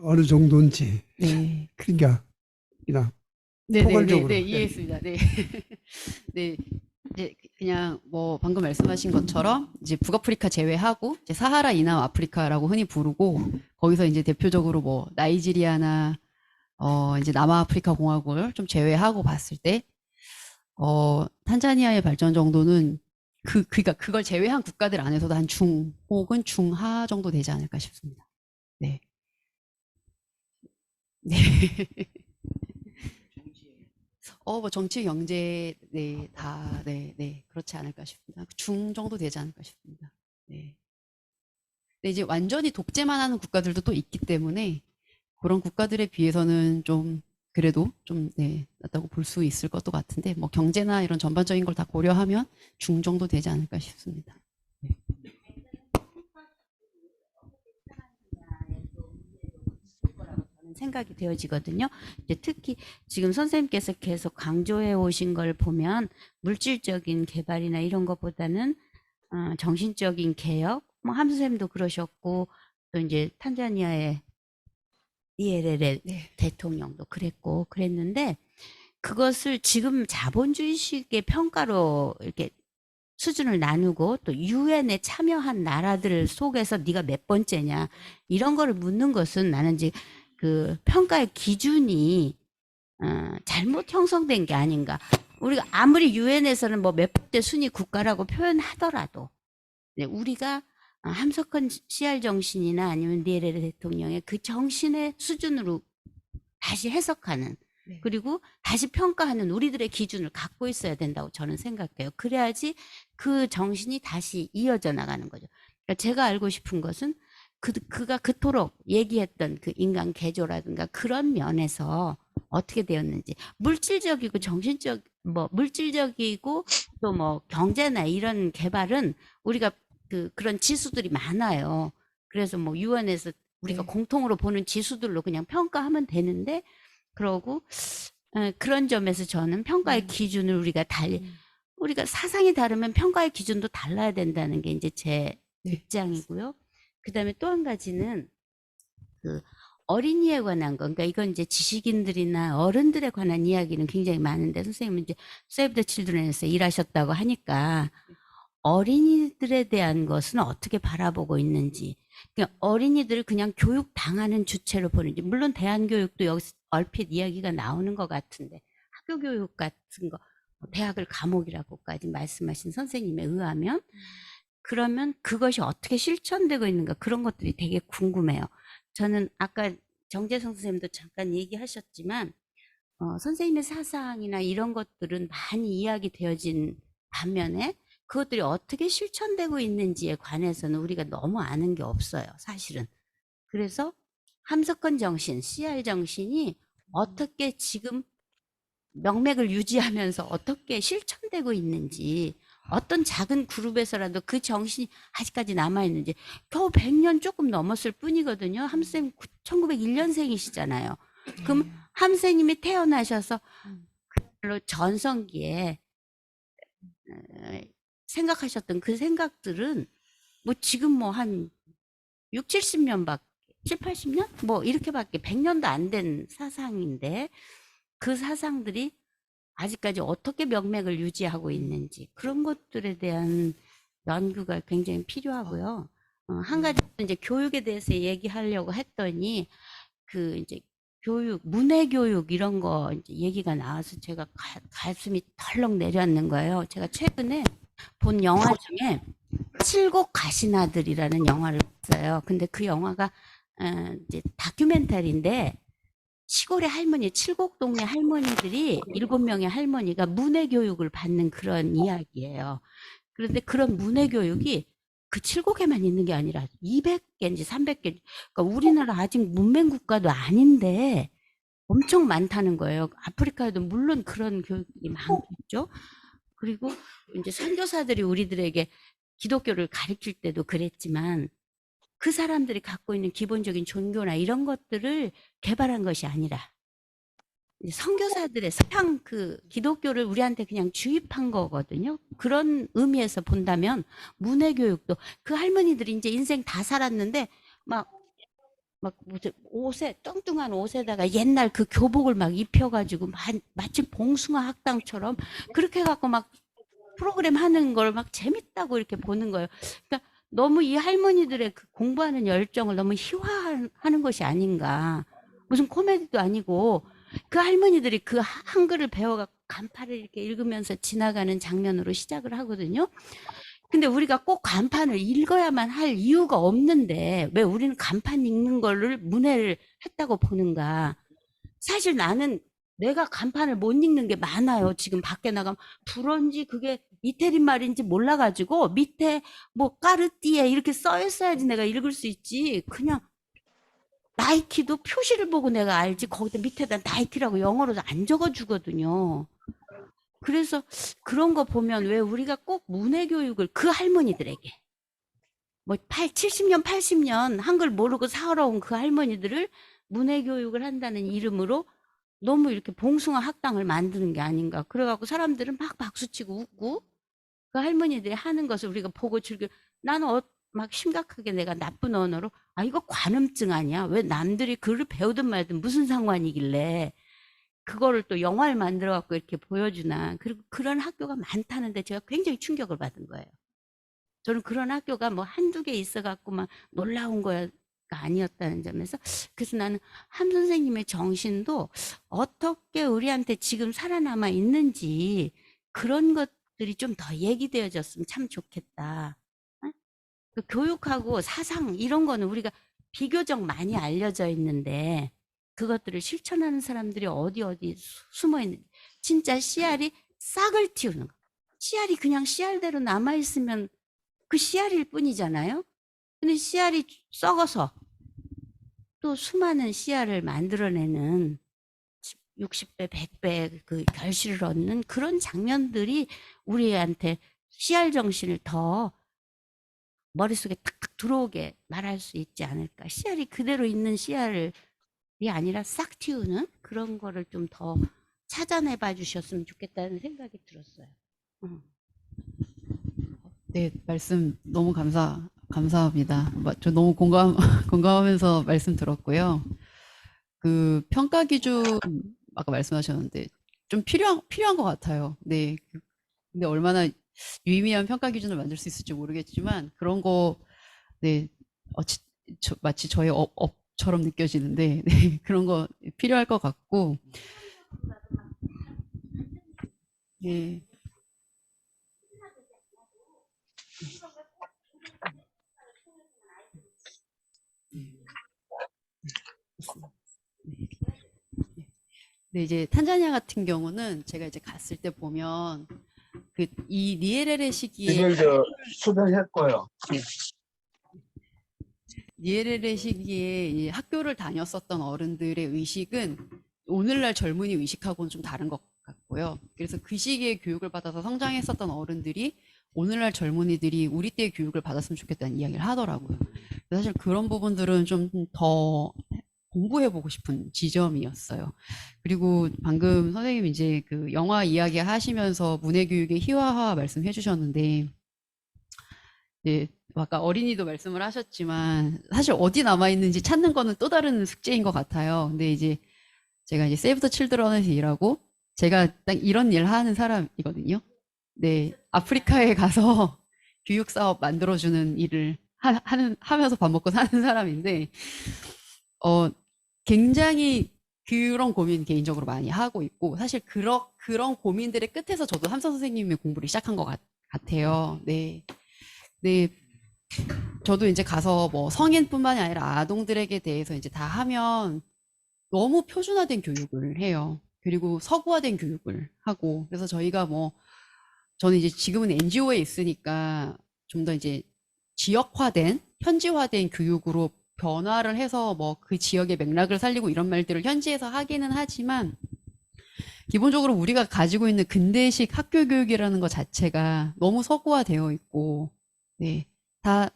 어느 정도인지 네. 그러니까 그냥 네, 포괄적으로. 네, 이해했습니다. 네. 네. 이제 그냥 뭐 방금 말씀하신 것처럼 이제 북아프리카 제외하고 이제 사하라 이남 아프리카라고 흔히 부르고, 거기서 이제 대표적으로 뭐 나이지리아나 이제 남아아프리카 공화국을 좀 제외하고 봤을 때 탄자니아의 발전 정도는 그러니까 그걸 제외한 국가들 안에서도 한 중 혹은 중하 정도 되지 않을까 싶습니다. 네. 네. 뭐 정치, 경제, 네, 다, 네, 네, 그렇지 않을까 싶습니다. 중 정도 되지 않을까 싶습니다. 네. 근데 이제 완전히 독재만 하는 국가들도 또 있기 때문에 그런 국가들에 비해서는 좀 그래도 좀 네, 낫다고 볼 수 있을 것도 같은데, 뭐 경제나 이런 전반적인 걸 다 고려하면 중 정도 되지 않을까 싶습니다. 네. 생각이 되어지거든요. 이제 특히 지금 선생님께서 계속 강조해 오신 걸 보면 물질적인 개발이나 이런 것보다는 정신적인 개혁, 뭐 함수 선생님도 그러셨고 또 이제 탄자니아의 니에레레 대통령도 그랬고 그랬는데, 그것을 지금 자본주의식의 평가로 이렇게 수준을 나누고 또 유엔에 참여한 나라들 속에서 네가 몇 번째냐 이런 거를 묻는 것은 나는 이제 그 평가의 기준이 잘못 형성된 게 아닌가. 우리가 아무리 유엔에서는 뭐 몇 번째 순위 국가라고 표현하더라도 네, 우리가 함석헌 CR 정신이나 아니면 니에레 대통령의 그 정신의 수준으로 다시 해석하는 네. 그리고 다시 평가하는 우리들의 기준을 갖고 있어야 된다고 저는 생각해요. 그래야지 그 정신이 다시 이어져 나가는 거죠. 그러니까 제가 알고 싶은 것은 그가 그토록 얘기했던 그 인간 개조라든가 그런 면에서 어떻게 되었는지 물질적이고 정신적 뭐 물질적이고 또 뭐 경제나 이런 개발은 우리가 그런 지수들이 많아요. 그래서 뭐 유엔에서 우리가 네. 공통으로 보는 지수들로 그냥 평가하면 되는데 그러고 그런 점에서 저는 평가의 기준을 우리가 우리가 사상이 다르면 평가의 기준도 달라야 된다는 게 이제 제 네. 입장이고요. 그다음에 또 한 가지는 그 어린이에 관한 거, 그러니까 이건 이제 지식인들이나 어른들에 관한 이야기는 굉장히 많은데 선생님은 이제 세이브 더 칠드런에서 일하셨다고 하니까 어린이들에 대한 것은 어떻게 바라보고 있는지, 그러니까 어린이들을 그냥 교육 당하는 주체로 보는지, 물론 대안교육도 여기서 얼핏 이야기가 나오는 것 같은데 학교 교육 같은 거, 대학을 감옥이라고까지 말씀하신 선생님에 의하면 그러면 그것이 어떻게 실천되고 있는가 그런 것들이 되게 궁금해요. 저는 아까 정재성 선생님도 잠깐 얘기하셨지만 선생님의 사상이나 이런 것들은 많이 이야기되어진 반면에 그것들이 어떻게 실천되고 있는지에 관해서는 우리가 너무 아는 게 없어요, 사실은. 그래서 함석헌 정신, CR 정신이 어떻게 지금 명맥을 유지하면서 어떻게 실천되고 있는지, 어떤 작은 그룹에서라도 그 정신이 아직까지 남아있는지, 겨우 100년 조금 넘었을 뿐이거든요. 함쌤 1901년생이시잖아요. 그럼 함쌤님이 태어나셔서 그걸로 전성기에 생각하셨던 그 생각들은 뭐 지금 뭐 한 6, 70년밖에, 7, 80년? 뭐 이렇게밖에 100년도 안 된 사상인데 그 사상들이 아직까지 어떻게 명맥을 유지하고 있는지 그런 것들에 대한 연구가 굉장히 필요하고요. 한 가지 이제 교육에 대해서 얘기하려고 했더니 그 이제 교육, 문해 교육 이런 거 이제 얘기가 나와서 제가 가슴이 덜렁 내려앉는 거예요. 제가 최근에 본 영화 중에 칠곡 가시나들이라는 영화를 봤어요. 근데 그 영화가 이제 다큐멘터리인데 시골의 할머니, 칠곡 동네 할머니들이 7명의 할머니가 문해 교육을 받는 그런 이야기예요. 그런데 그런 문해 교육이 그 칠곡에만 있는 게 아니라 200개인지 300개, 그러니까 우리나라 아직 문맹 국가도 아닌데 엄청 많다는 거예요. 아프리카에도 물론 그런 교육이 많겠죠. 그리고 이제 선교사들이 우리들에게 기독교를 가르칠 때도 그랬지만 그 사람들이 갖고 있는 기본적인 종교나 이런 것들을 개발한 것이 아니라 선교사들의 서양 그 기독교를 우리한테 그냥 주입한 거거든요. 그런 의미에서 본다면 문해 교육도 그 할머니들이 이제 인생 다 살았는데 막 옷에 뚱뚱한 옷에다가 옛날 그 교복을 막 입혀가지고 마치 봉숭아 학당처럼 그렇게 해갖고 막 프로그램 하는 걸 막 재밌다고 이렇게 보는 거예요. 그러니까 너무 이 할머니들의 그 공부하는 열정을 너무 희화하는 것이 아닌가. 무슨 코미디도 아니고 그 할머니들이 그 한글을 배워갖고 간판을 이렇게 읽으면서 지나가는 장면으로 시작을 하거든요. 근데 우리가 꼭 간판을 읽어야만 할 이유가 없는데 왜 우리는 간판 읽는 거를 문해를 했다고 보는가. 사실 나는 내가 간판을 못 읽는 게 많아요. 지금 밖에 나가면 불어인지 그게 이태리 말인지 몰라가지고 밑에 뭐 까르띠에 이렇게 써 있어야지 내가 읽을 수 있지. 그냥 나이키도 표시를 보고 내가 알지 거기다 밑에다 나이키라고 영어로 안 적어주거든요. 그래서 그런 거 보면 왜 우리가 꼭 문해 교육을 그 할머니들에게 뭐 70년 80년 한글 모르고 살아온 그 할머니들을 문해 교육을 한다는 이름으로 너무 이렇게 봉숭아 학당을 만드는 게 아닌가. 그래갖고 사람들은 막 박수치고 웃고 그 할머니들이 하는 것을 우리가 보고 즐겨. 나는 막 심각하게 내가 나쁜 언어로 이거 관음증 아니야? 왜 남들이 글을 배우든 말든 무슨 상관이길래 그거를 또 영화를 만들어 갖고 이렇게 보여주나. 그리고 그런 학교가 많다는데 제가 굉장히 충격을 받은 거예요. 저는 그런 학교가 뭐 한두 개 있어 갖고 막 놀라운 거가 아니었다는 점에서, 그래서 나는 함 선생님의 정신도 어떻게 우리한테 지금 살아남아 있는지 그런 것들이 좀 더 얘기되어졌으면 참 좋겠다. 어? 그 교육하고 사상 이런 거는 우리가 비교적 많이 알려져 있는데 그것들을 실천하는 사람들이 어디 숨어 있는지, 진짜 씨알이 싹을 틔우는 거. 씨알이 그냥 씨알대로 남아 있으면 그 씨알일 뿐이잖아요. 근데 씨알이 썩어서 또 수많은 씨알을 만들어내는 60배, 100배 그 결실을 얻는 그런 장면들이 우리한테 씨알 정신을 더 머릿속에 탁탁 들어오게 말할 수 있지 않을까. 씨알이 그대로 있는 씨알이 아니라 싹 틔우는 그런 거를 좀 더 찾아내봐 주셨으면 좋겠다는 생각이 들었어요. 네, 말씀 너무 감사합니다. 저 너무 공감하면서 말씀 들었고요. 그 평가 기준 아까 말씀하셨는데 좀 필요한 것 같아요. 네. 근데 얼마나 유의미한 평가 기준을 만들 수 있을지 모르겠지만 그런 거, 네, 마치 저의 업처럼 느껴지는데, 네, 그런 거 필요할 것 같고, 네. 네, 이제 탄자니아 같은 경우는 제가 이제 갔을 때 보면 그 이 니에레레 시기에 지금 저 수배했고요. 니에레레 시기에 이 학교를 다녔었던 어른들의 의식은 오늘날 젊은이 의식하고는 좀 다른 것 같고요. 그래서 그 시기에 교육을 받아서 성장했었던 어른들이 오늘날 젊은이들이 우리 때의 교육을 받았으면 좋겠다는 이야기를 하더라고요. 사실 그런 부분들은 좀 더 공부해보고 싶은 지점이었어요. 그리고 방금 선생님 이제 그 영화 이야기 하시면서 문해교육의 희화화 말씀해 주셨는데, 네, 아까 어린이도 말씀을 하셨지만 사실 어디 남아있는지 찾는 거는 또 다른 숙제인 것 같아요. 근데 이제 제가 이제 세이브 더 칠드런에서 일하고 제가 딱 이런 일 하는 사람이거든요. 네, 아프리카에 가서 교육 사업 만들어주는 일을 하면서 밥 먹고 사는 사람인데, 굉장히 그런 고민 개인적으로 많이 하고 있고, 사실 그런 고민들의 끝에서 저도 함선 선생님의 공부를 시작한 것 같아요. 네. 네. 저도 이제 가서 뭐 성인뿐만이 아니라 아동들에게 대해서 이제 다 하면 너무 표준화된 교육을 해요. 그리고 서구화된 교육을 하고, 그래서 저희가 뭐, 저는 이제 지금은 NGO에 있으니까 좀 더 이제 지역화된, 현지화된 교육으로 변화를 해서 뭐 그 지역의 맥락을 살리고 이런 말들을 현지에서 하기는 하지만, 기본적으로 우리가 가지고 있는 근대식 학교 교육이라는 것 자체가 너무 서구화되어 있고, 네, 다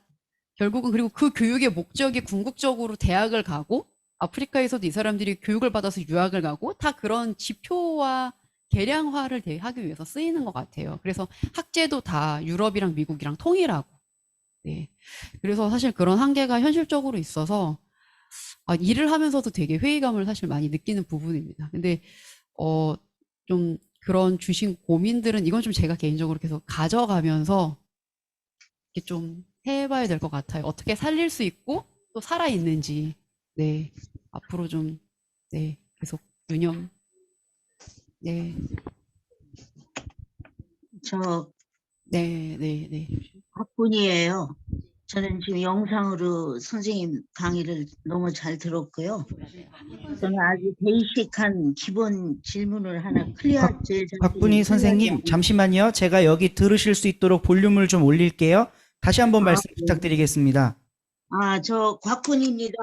결국은, 그리고 그 교육의 목적이 궁극적으로 대학을 가고 아프리카에서도 이 사람들이 교육을 받아서 유학을 가고 다 그런 지표와 계량화를 하기 위해서 쓰이는 것 같아요. 그래서 학제도 다 유럽이랑 미국이랑 통일하고, 네, 그래서 사실 그런 한계가 현실적으로 있어서 일을 하면서도 되게 회의감을 사실 많이 느끼는 부분입니다. 근데 좀 그런 주신 고민들은 이건 좀 제가 개인적으로 계속 가져가면서 이렇게 좀 해봐야 될 것 같아요. 어떻게 살릴 수 있고 또 살아 있는지, 네, 앞으로 좀, 네, 계속 유념, 네, 저 네, 네, 네, 박군이에요. 저는 지금 영상으로 선생님 강의를 너무 잘 들었고요. 저는 아주 베이직한 기본 질문을 하나 클리어 제 박분희 선생님, 잠시만요. 제가 여기 들으실 수 있도록 볼륨을 좀 올릴게요. 다시 한번 말씀 부탁드리겠습니다. 저 곽군입니다.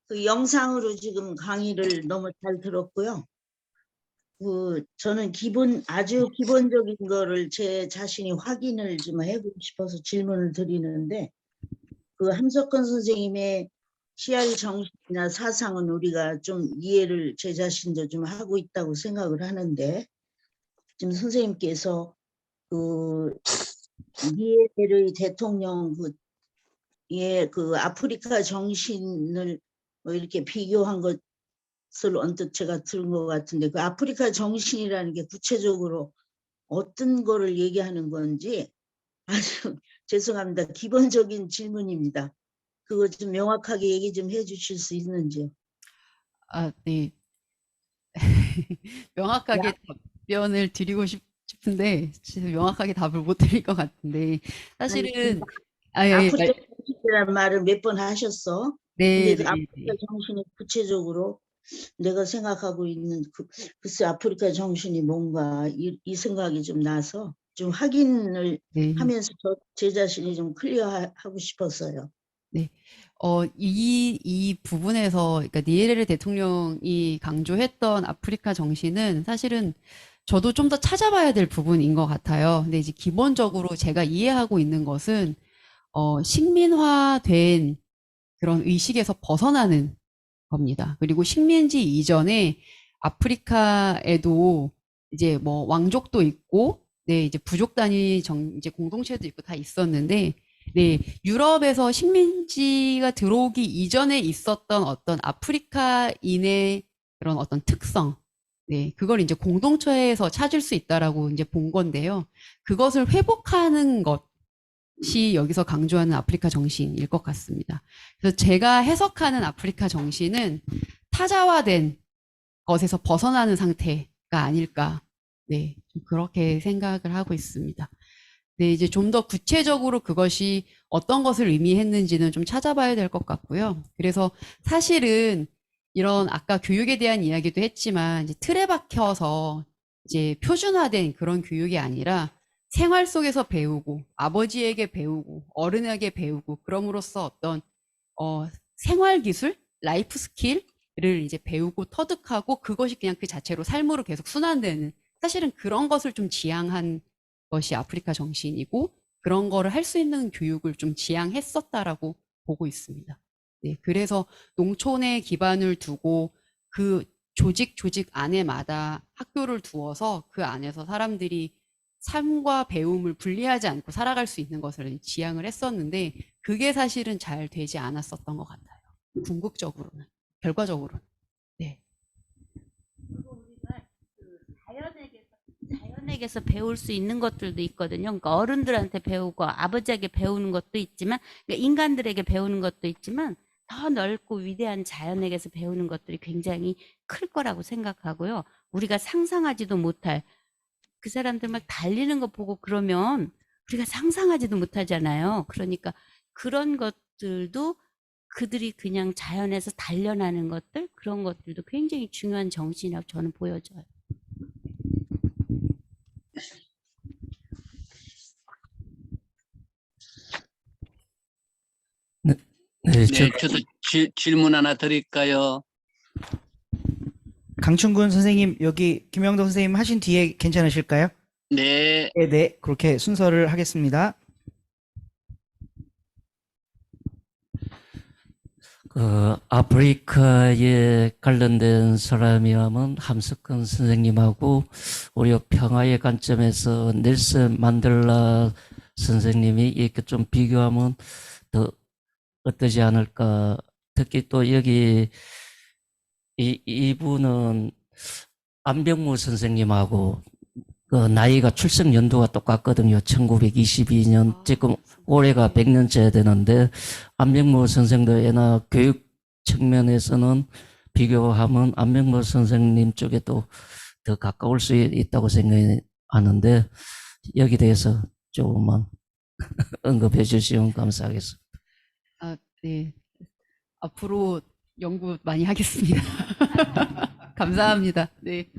그 영상으로 지금 강의를 너무 잘 들었고요. 저는 아주 기본적인 거를 제 자신이 확인을 좀 해보고 싶어서 질문을 드리는데, 그 함석헌 선생님의 씨알 정신이나 사상은 우리가 좀 이해를 제 자신도 좀 하고 있다고 생각을 하는데, 지금 선생님께서 그 니에르 대통령 그 아프리카 정신을 뭐 이렇게 비교한 것 것을 언뜻 제가 들은 것 같은데 그 아프리카 정신이라는 게 구체적으로 어떤 거를 얘기하는 건지 아주 죄송합니다. 기본적인 질문입니다. 그거 좀 명확하게 얘기 좀 해주실 수 있는지요? 아, 네. 명확하게 답변을 드리고 싶은데 진짜 명확하게 답을 못 드릴 것 같은데 사실은 아프리카 정신이라는 말을 몇 번 하셨어. 네, 근데 그 네, 아프리카 네. 정신이 구체적으로 내가 생각하고 있는 글쎄 아프리카 정신이 뭔가 이 생각이 좀 나서 좀 확인을 네. 하면서 제 자신이 좀 클리어하고 싶었어요. 네. 이 부분에서, 그러니까 니에레르 대통령이 강조했던 아프리카 정신은 사실은 저도 좀 더 찾아봐야 될 부분인 것 같아요. 근데 이제 기본적으로 제가 이해하고 있는 것은, 식민화된 그런 의식에서 벗어나는 겁니다. 그리고 식민지 이전에 아프리카에도 이제 뭐 왕족도 있고, 네, 이제 부족 단위 이제 공동체도 있고 다 있었는데, 네, 유럽에서 식민지가 들어오기 이전에 있었던 어떤 아프리카인의 그런 어떤 특성, 네, 그걸 이제 공동체에서 찾을 수 있다라고 이제 본 건데요. 그것을 회복하는 것이 여기서 강조하는 아프리카 정신일 것 같습니다. 그래서 제가 해석하는 아프리카 정신은 타자화된 것에서 벗어나는 상태가 아닐까. 네, 좀 그렇게 생각을 하고 있습니다. 네, 이제 좀 더 구체적으로 그것이 어떤 것을 의미했는지는 좀 찾아봐야 될 것 같고요. 그래서 사실은 이런 아까 교육에 대한 이야기도 했지만 이제 틀에 박혀서 이제 표준화된 그런 교육이 아니라 생활 속에서 배우고 아버지에게 배우고 어른에게 배우고 그럼으로써 어떤 생활 기술, 라이프 스킬을 이제 배우고 터득하고 그것이 그냥 그 자체로 삶으로 계속 순환되는 사실은 그런 것을 좀 지향한 것이 아프리카 정신이고 그런 거를 할 수 있는 교육을 좀 지향했었다라고 보고 있습니다. 네, 그래서 농촌에 기반을 두고 그 조직 안에마다 학교를 두어서 그 안에서 사람들이 삶과 배움을 분리하지 않고 살아갈 수 있는 것을 지향을 했었는데 그게 사실은 잘 되지 않았었던 것 같아요. 궁극적으로는, 결과적으로는. 네. 우리가 그 자연에게서 배울 수 있는 것들도 있거든요. 그러니까 어른들한테 배우고 아버지에게 배우는 것도 있지만, 그러니까 인간들에게 배우는 것도 있지만, 더 넓고 위대한 자연에게서 배우는 것들이 굉장히 클 거라고 생각하고요. 우리가 상상하지도 못할 그 사람들 막 달리는 거 보고 그러면 우리가 상상하지도 못하잖아요. 그러니까 그런 것들도 그들이 그냥 자연에서 단련하는 것들, 그런 것들도 굉장히 중요한 정신이라고 저는 보여져요. 네, 네, 제가 저도 질문 하나 드릴까요? 강충군 선생님 여기 김영덕 선생님 하신 뒤에 괜찮으실까요? 네, 네, 네. 그렇게 순서를 하겠습니다. 아프리카에 관련된 사람이라면 함석헌 선생님하고 우리 평화의 관점에서 넬슨 만델라 선생님이 이렇게 좀 비교하면 더 어떠지 않을까. 특히 또 여기 이분은 안병무 선생님하고 그 나이가 출생 연도가 똑같거든요. 1922년, 지금 올해가 100년째 되는데, 안병무 선생도 예나 교육 측면에서는 비교하면 안병무 선생님 쪽에 또 더 가까울 수 있다고 생각하는데, 여기 대해서 조금만 언급해 주시면 감사하겠습니다. 아, 네. 앞으로 연구 많이 하겠습니다. 감사합니다. 네.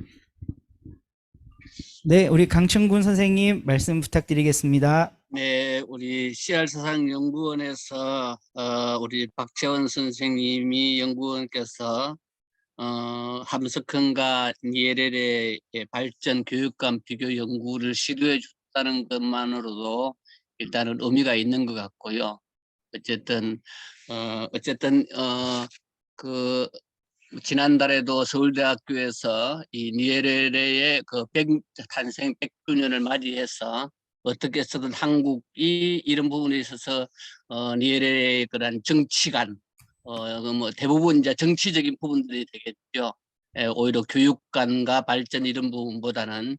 네, 우리 강충군 선생님 말씀 부탁드리겠습니다. 네, 우리 CR사상연구원에서 우리 박채원 선생님이 연구원께서 함석헌과 니에렐의 발전 교육감 비교 연구를 시도해 줬다는 것만으로도 일단은 의미가 있는 것 같고요. 어쨌든 그 지난달에도 서울대학교에서 이 니에렐의 그 탄생 100주년을 맞이해서 어떻게 해서든 한국이 이런 부분에 있어서 니에렐의 그런 정치관 뭐 대부분 이제 정치적인 부분들이 되겠죠. 오히려 교육관과 발전 이런 부분보다는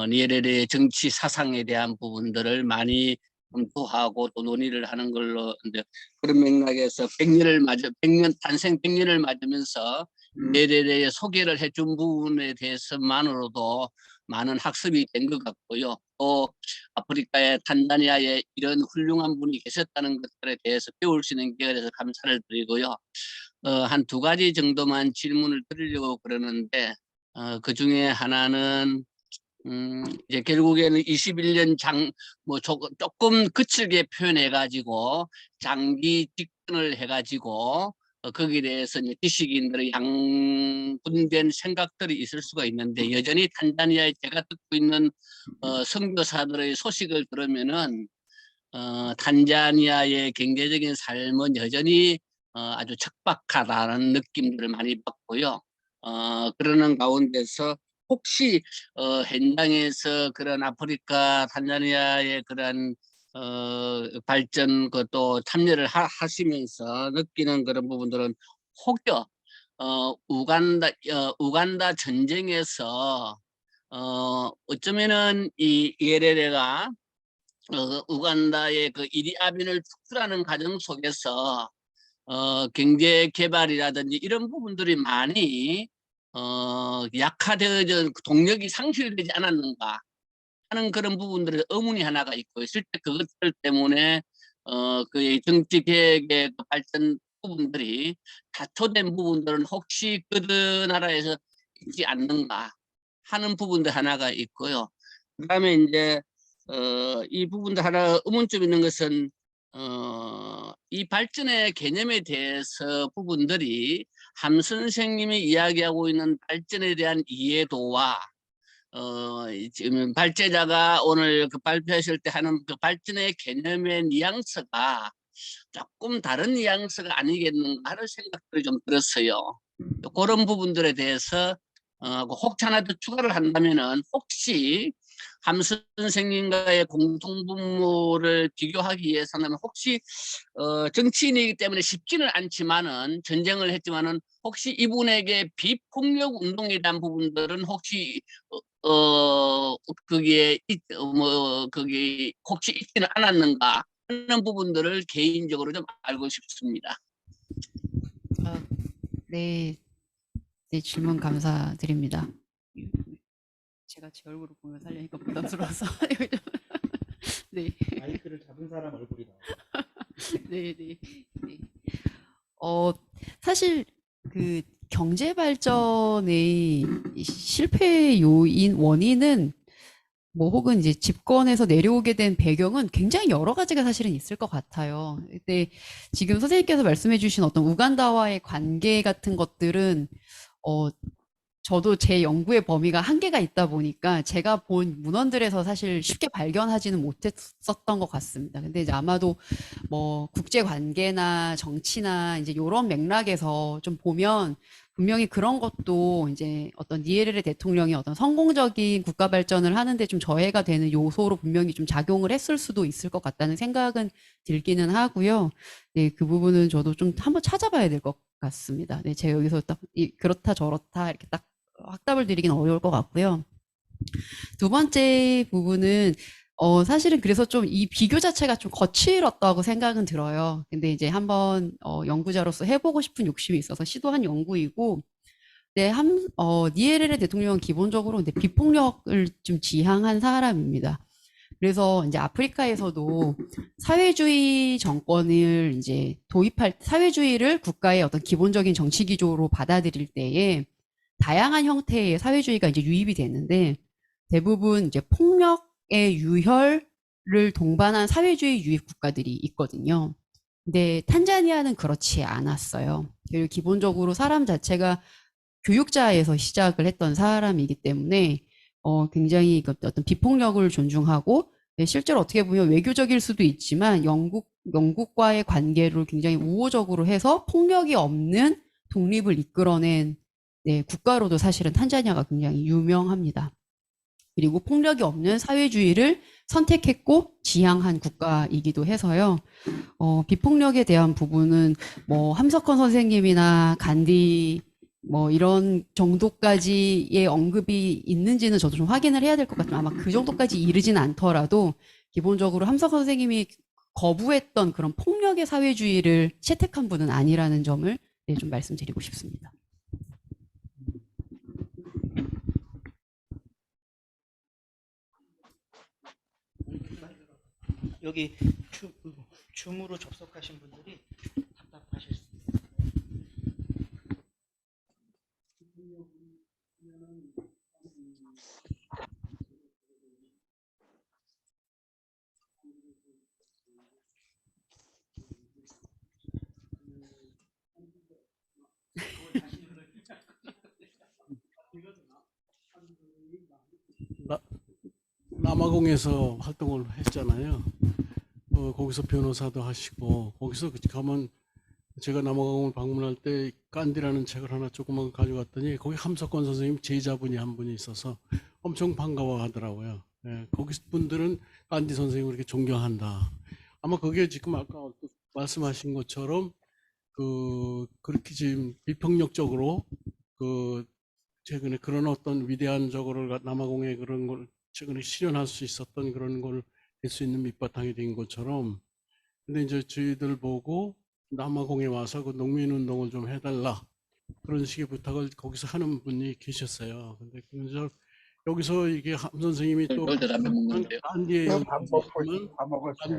니에레르의 정치 사상에 대한 부분들을 많이 검토하고 또 논의를 하는 걸로 이제 그런 맥락에서 100년 탄생 100년을 맞으면서 니에레르의 소개를 해준 부분에 대해서만으로도 많은 학습이 된 것 같고요. 또 아프리카의 탄자니아에 이런 훌륭한 분이 계셨다는 것들에 대해서 배울 수 있는 기회가 돼서 감사를 드리고요. 한 두 가지 정도만 질문을 드리려고 그러는데 그 중에 하나는 이제 결국에는 21년 조금 거칠게 표현해 가지고 장기 집권을 해 가지고 거기에 대해서 이제 지식인들의 양분된 생각들이 있을 수가 있는데 여전히 탄자니아에 제가 듣고 있는 선교사들의 소식을 들으면은 탄자니아의 경제적인 삶은 여전히 아주 척박하다는 느낌들을 많이 받고요. 그러는 가운데서 혹시 현장에서 그런 아프리카 탄자니아의 그런 발전 그것도 참여를 하시면서 느끼는 그런 부분들은 혹여 우간다 전쟁에서 어쩌면은 이 예레레가 우간다의 그 이디아민을 축출하는 과정 속에서 경제 개발이라든지 이런 부분들이 많이 약화되어져 동력이 상실되지 않았는가 하는 그런 부분들의 의문이 하나가 있고 실제 그것들 때문에 그 정치 계획의 그 발전 부분들이 다초된 부분들은 혹시 그 나라에서 있지 않는가 하는 부분도 하나가 있고요. 그다음에 이제 이 부분도 하나 의문점 있는 것은 이 발전의 개념에 대해서 부분들이 함 선생님이 이야기하고 있는 발전에 대한 이해도와 지금 발제자가 오늘 그 발표하실 때 하는 그 발전의 개념의 뉘앙스가 조금 다른 뉘앙스가 아니겠는가 하는 생각들이 좀 들었어요. 그런 부분들에 대해서 혹시 하나 더 추가를 한다면은 혹시 함 선생님과의 공통분모를 비교하기 위해서는 혹시 정치인이기 때문에 쉽지는 않지만은 전쟁을 했지만은 혹시 이분에게 비폭력 운동에 대한 부분들은 혹시 거기에 거기 혹시 있지는 않았는가 하는 부분들을 개인적으로 좀 알고 싶습니다. 네, 네, 질문 감사드립니다. 제가 제 얼굴을 보면 살려니까 부담스러워서. 네. 마이크를 잡은 사람 얼굴이 나와요. 네, 네, 네. 사실 그 경제 발전의 이 실패 요인 원인은 뭐 혹은 이제 집권에서 내려오게 된 배경은 굉장히 여러 가지가 사실은 있을 것 같아요. 근데 지금 선생님께서 말씀해 주신 어떤 우간다와의 관계 같은 것들은 저도 제 연구의 범위가 한계가 있다 보니까 제가 본 문헌들에서 사실 쉽게 발견하지는 못했었던 것 같습니다. 근데 이제 아마도 뭐 국제 관계나 정치나 이제 이런 맥락에서 좀 보면 분명히 그런 것도 이제 어떤 니에르레 대통령이 어떤 성공적인 국가 발전을 하는데 좀 저해가 되는 요소로 분명히 좀 작용을 했을 수도 있을 것 같다는 생각은 들기는 하고요. 네, 그 부분은 저도 좀 한번 찾아봐야 될 것 같습니다. 네, 제가 여기서 딱 그렇다 저렇다 이렇게 딱 확답을 드리기는 어려울 것 같고요. 두 번째 부분은 사실은 그래서 좀 이 비교 자체가 좀 거칠었다고 생각은 들어요. 근데 이제 한번 연구자로서 해보고 싶은 욕심이 있어서 시도한 연구이고, 네, 니에레레 대통령은 기본적으로 근데 비폭력을 좀 지향한 사람입니다. 그래서 이제 아프리카에서도 사회주의 정권을 이제 사회주의를 국가의 어떤 기본적인 정치 기조로 받아들일 때에 다양한 형태의 사회주의가 이제 유입이 됐는데 대부분 이제 폭력의 유혈을 동반한 사회주의 유입 국가들이 있거든요. 근데 탄자니아는 그렇지 않았어요. 그리고 기본적으로 사람 자체가 교육자에서 시작을 했던 사람이기 때문에 굉장히 어떤 비폭력을 존중하고 실제로 어떻게 보면 외교적일 수도 있지만 영국과의 관계를 굉장히 우호적으로 해서 폭력이 없는 독립을 이끌어낸 국가로도 사실은 탄자니아가 굉장히 유명합니다. 그리고 폭력이 없는 사회주의를 선택했고 지향한 국가이기도 해서요. 비폭력에 대한 부분은 뭐 함석헌 선생님이나 간디 뭐 이런 정도까지의 언급이 있는지는 저도 좀 확인을 해야 될 것 같지만 아마 그 정도까지 이르지는 않더라도 기본적으로 함석 선생님이 거부했던 그런 폭력의 사회주의를 채택한 분은 아니라는 점을 네, 좀 말씀드리고 싶습니다. 여기 줌으로 접속하신 분들이 답답하실 수 있어요. 남아공에서 활동을 했잖아요. 거기서 변호사도 하시고 거기서 가면 제가 남아공을 방문할 때 깐디라는 책을 하나 조그만 거 가져갔더니 거기 함석권 선생님 제자분이 한 분이 있어서 엄청 반가워하더라고요. 예, 거기 분들은 깐디 선생님을 이렇게 존경한다. 아마 그게 지금 아까 말씀하신 것처럼 그렇게 지금 비폭력적으로 최근에 그런 어떤 위대한 저거를 남아공에 그런 걸 최근에 실현할 수 있었던 그런 걸 될 수 있는 밑바탕이 된 것처럼, 근데 이제 저희들 보고 남아공에 와서 그 농민운동을 좀 해달라 그런 식의 부탁을 거기서 하는 분이 계셨어요. 근데 그래서 여기서 이게 함 선생님이 또 절대 담배 먹는데요. 깐디의 밥 영향을 먹고 밥 먹었어요.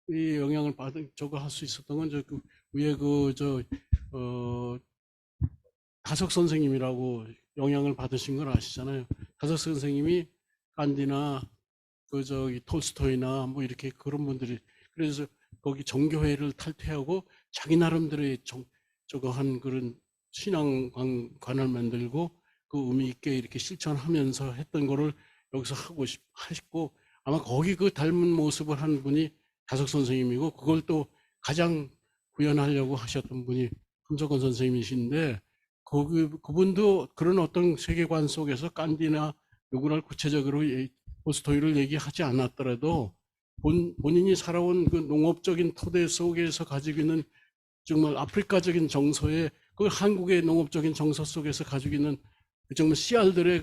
깐디의 영향을 받은 저거 할 수 있었던 건 그 위에 다석 선생님이라고 영향을 받으신 걸 아시잖아요. 다석 선생님이 깐디나 톨스토이나 뭐 이렇게 그런 분들이, 그래서 거기 정교회를 탈퇴하고 자기 나름대로의 저거 한 그런 신앙관을 만들고 그 의미 있게 이렇게 실천하면서 했던 거를 여기서 하시고, 아마 거기 그 닮은 모습을 한 분이 다석 선생님이고 그걸 또 가장 구현하려고 하셨던 분이 함석권 선생님이신데, 그분도 그런 어떤 세계관 속에서 깐디나 누구나 구체적으로 톨스토이를 얘기하지 않았더라도 본인이 살아온 그 농업적인 토대 속에서 가지고 있는 정말 아프리카적인 정서에, 그 한국의 농업적인 정서 속에서 가지고 있는 정말 씨알들의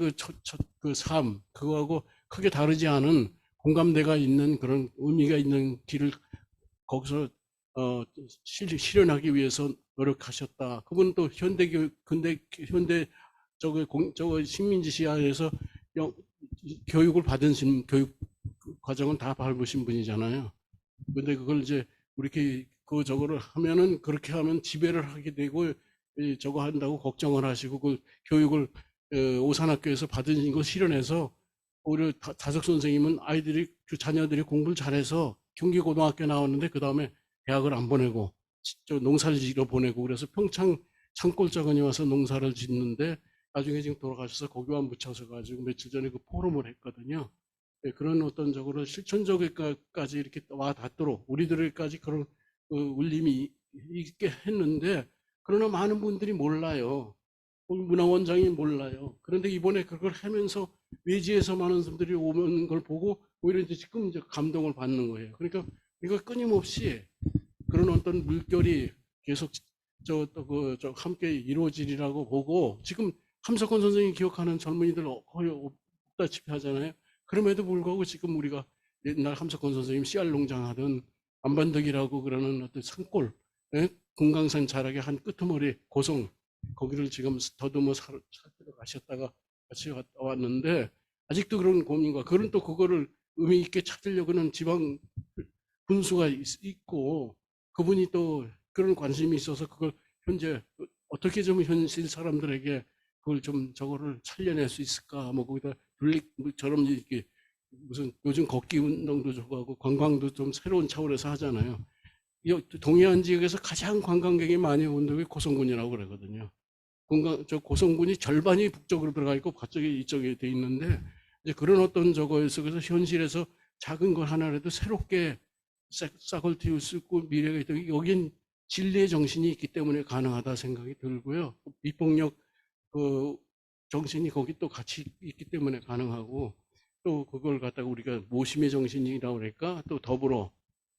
그 삶, 그거하고 크게 다르지 않은 공감대가 있는 그런 의미가 있는 길을 거기서 실현하기 위해서 노력하셨다. 그분은 또 현대 저거 식민지 시야에서 교육을 받은 교육 과정은 다 밟으신 분이잖아요. 근데 그걸 이제 이렇게 저거를 하면은, 그렇게 하면 지배를 하게 되고 저거 한다고 걱정을 하시고 그 교육을 오산학교에서 받은 걸 실현해서, 오히려 다석 선생님은 그 자녀들이 공부를 잘해서 경기고등학교 나왔는데 그 다음에 대학을 안 보내고 농사를 지러 보내고, 그래서 평창 산골짜기에 와서 농사를 짓는데 나중에 지금 돌아가셔서 거기만 묻혀서 가지고 며칠 전에 그 포럼을 했거든요. 네, 그런 어떤 저거를 실천적까지 이렇게 와 닿도록 우리들까지 그런 울림이 있게 했는데, 그러나 많은 분들이 몰라요. 문화원장이 몰라요. 그런데 이번에 그걸 하면서 외지에서 많은 사람들이 오는 걸 보고 오히려 이제 지금 이제 감동을 받는 거예요. 그러니까 이거 끊임없이 그런 어떤 물결이 계속 함께 이루어지리라고 보고, 지금 함석권 선생님이 기억하는 젊은이들 거의 없다시피 하잖아요. 그럼에도 불구하고 지금 우리가 옛날 함석권 선생님 씨알 농장 하던 안반덕이라고 그러는 어떤 산골, 금강산 자락의 한 끄트머리 고성, 거기를 지금 더듬어 찾으러 가셨다가 같이 왔는데, 아직도 그런 고민과 그런 또 그거를 의미 있게 찾으려고는 지방 분수가 있고, 그분이 또 그런 관심이 있어서 그걸 현재 어떻게 좀 현실 사람들에게 그걸 좀 저거를 살려낼 수 있을까, 뭐 거기다 둘릭처럼 이렇게 무슨 요즘 걷기 운동도 좋아하고 관광도 좀 새로운 차원에서 하잖아요. 동해안 지역에서 가장 관광객이 많이 온 데가 고성군이라고 그러거든요. 고성군이 절반이 북쪽으로 들어가 있고 갑자기 이쪽에 돼 있는데, 이제 그런 어떤 저거에 속에서 현실에서 작은 걸 하나라도 새롭게 싹을 틔울 수 있고 미래가 있다. 여긴 진리의 정신이 있기 때문에 가능하다 생각이 들고요. 비폭력 정신이 거기 또 같이 있기 때문에 가능하고, 또 그걸 갖다가 우리가 모심의 정신이라고 그럴까, 또 더불어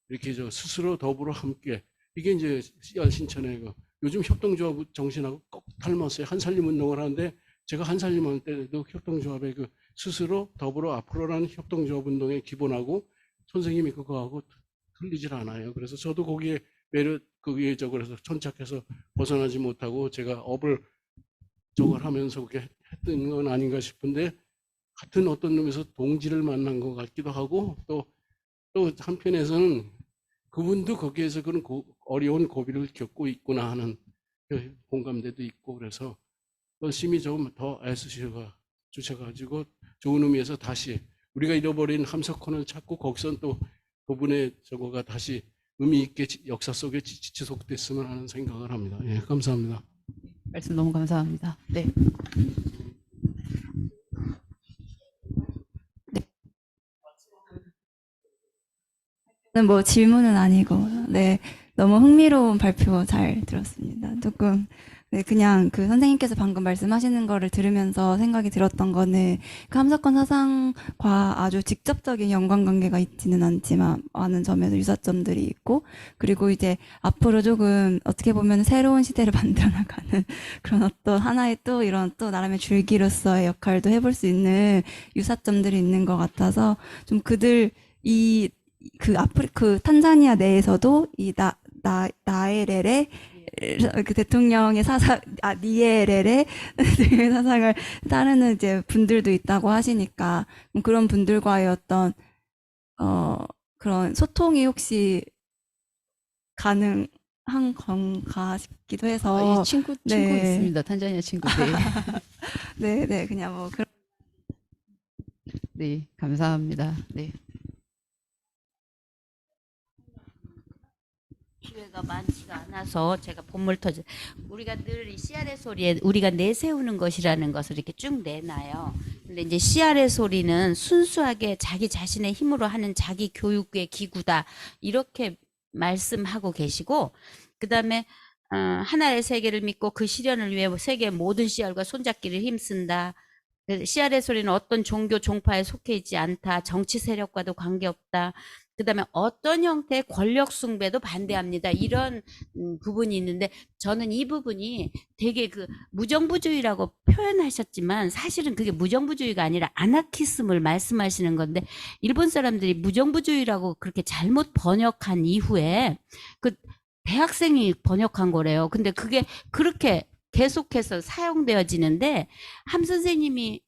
이렇게 스스로 더불어 함께, 이게 이제 씨알 신천의 요즘 협동조합 정신하고 꼭 닮았어요. 한살림 운동을 하는데 제가 한살림 할 때도 협동조합의 그 스스로 더불어 앞으로라는 협동조합 운동의 기본하고 선생님이 그거하고 틀리질 않아요. 그래서 저도 거기에 매력, 거기에 저거에서 천착해서 벗어나지 못하고 제가 업을 저걸 하면서 그렇게 했던 건 아닌가 싶은데 같은 어떤 놈에서 동지를 만난 것 같기도 하고 또 한편에서는 그분도 거기에서 그런 어려운 고비를 겪고 있구나 하는 그 공감대도 있고 그래서 열심히 좀 더 애쓰셔가지고 좋은 의미에서 다시 우리가 잃어버린 함석헌을 찾고 거기서 또 그분의 저거가 다시 의미 있게 역사 속에 지속됐으면 하는 생각을 합니다. 예, 감사합니다. 말씀 너무 감사합니다. 네. 뭐 질문은 아니고, 네, 너무 흥미로운 발표 잘 들었습니다. 조금, 네, 그냥 그 선생님께서 방금 말씀하시는 거를 들으면서 생각이 들었던 거는 그 함석헌 사상과 아주 직접적인 연관관계가 있지는 않지만 많은 점에서 유사점들이 있고, 그리고 이제 앞으로 조금 어떻게 보면 새로운 시대를 만들어 나가는 그런 어떤 하나의 또 이런 또 나름의 줄기로서의 역할도 해볼 수 있는 유사점들이 있는 것 같아서 좀 그들 그 탄자니아 내에서도 이 나에레레 그 대통령의 사상, 니에레레 등의 사상을 따르는 이제 분들도 있다고 하시니까 그런 분들과의 어떤 그런 소통이 혹시 가능한 건가 싶기도 해서 이 친구 네. 있습니다. 탄자니아 친구. 네. 네, 그냥 뭐 그런. 네, 감사합니다. 네. 기회가 많지가 않아서 제가 본물 터져 우리가 늘 이 CR의 소리에 우리가 내세우는 것이라는 것을 이렇게 쭉 내놔요. 근데 이제 CR의 소리는 순수하게 자기 자신의 힘으로 하는 자기 교육의 기구다 이렇게 말씀하고 계시고 그다음에 하나의 세계를 믿고 그 실현을 위해 세계의 모든 CR과 손잡기를 힘쓴다. CR의 소리는 어떤 종교 종파에 속해 있지 않다. 정치 세력과도 관계없다. 그다음에 어떤 형태의 권력 숭배도 반대합니다. 이런 부분이 있는데 저는 이 부분이 되게 그 무정부주의라고 표현하셨지만 사실은 그게 무정부주의가 아니라 아나키즘을 말씀하시는 건데 일본 사람들이 무정부주의라고 그렇게 잘못 번역한 이후에 그 대학생이 번역한 거래요. 근데 그게 그렇게 계속해서 사용되어지는데 함 선생님이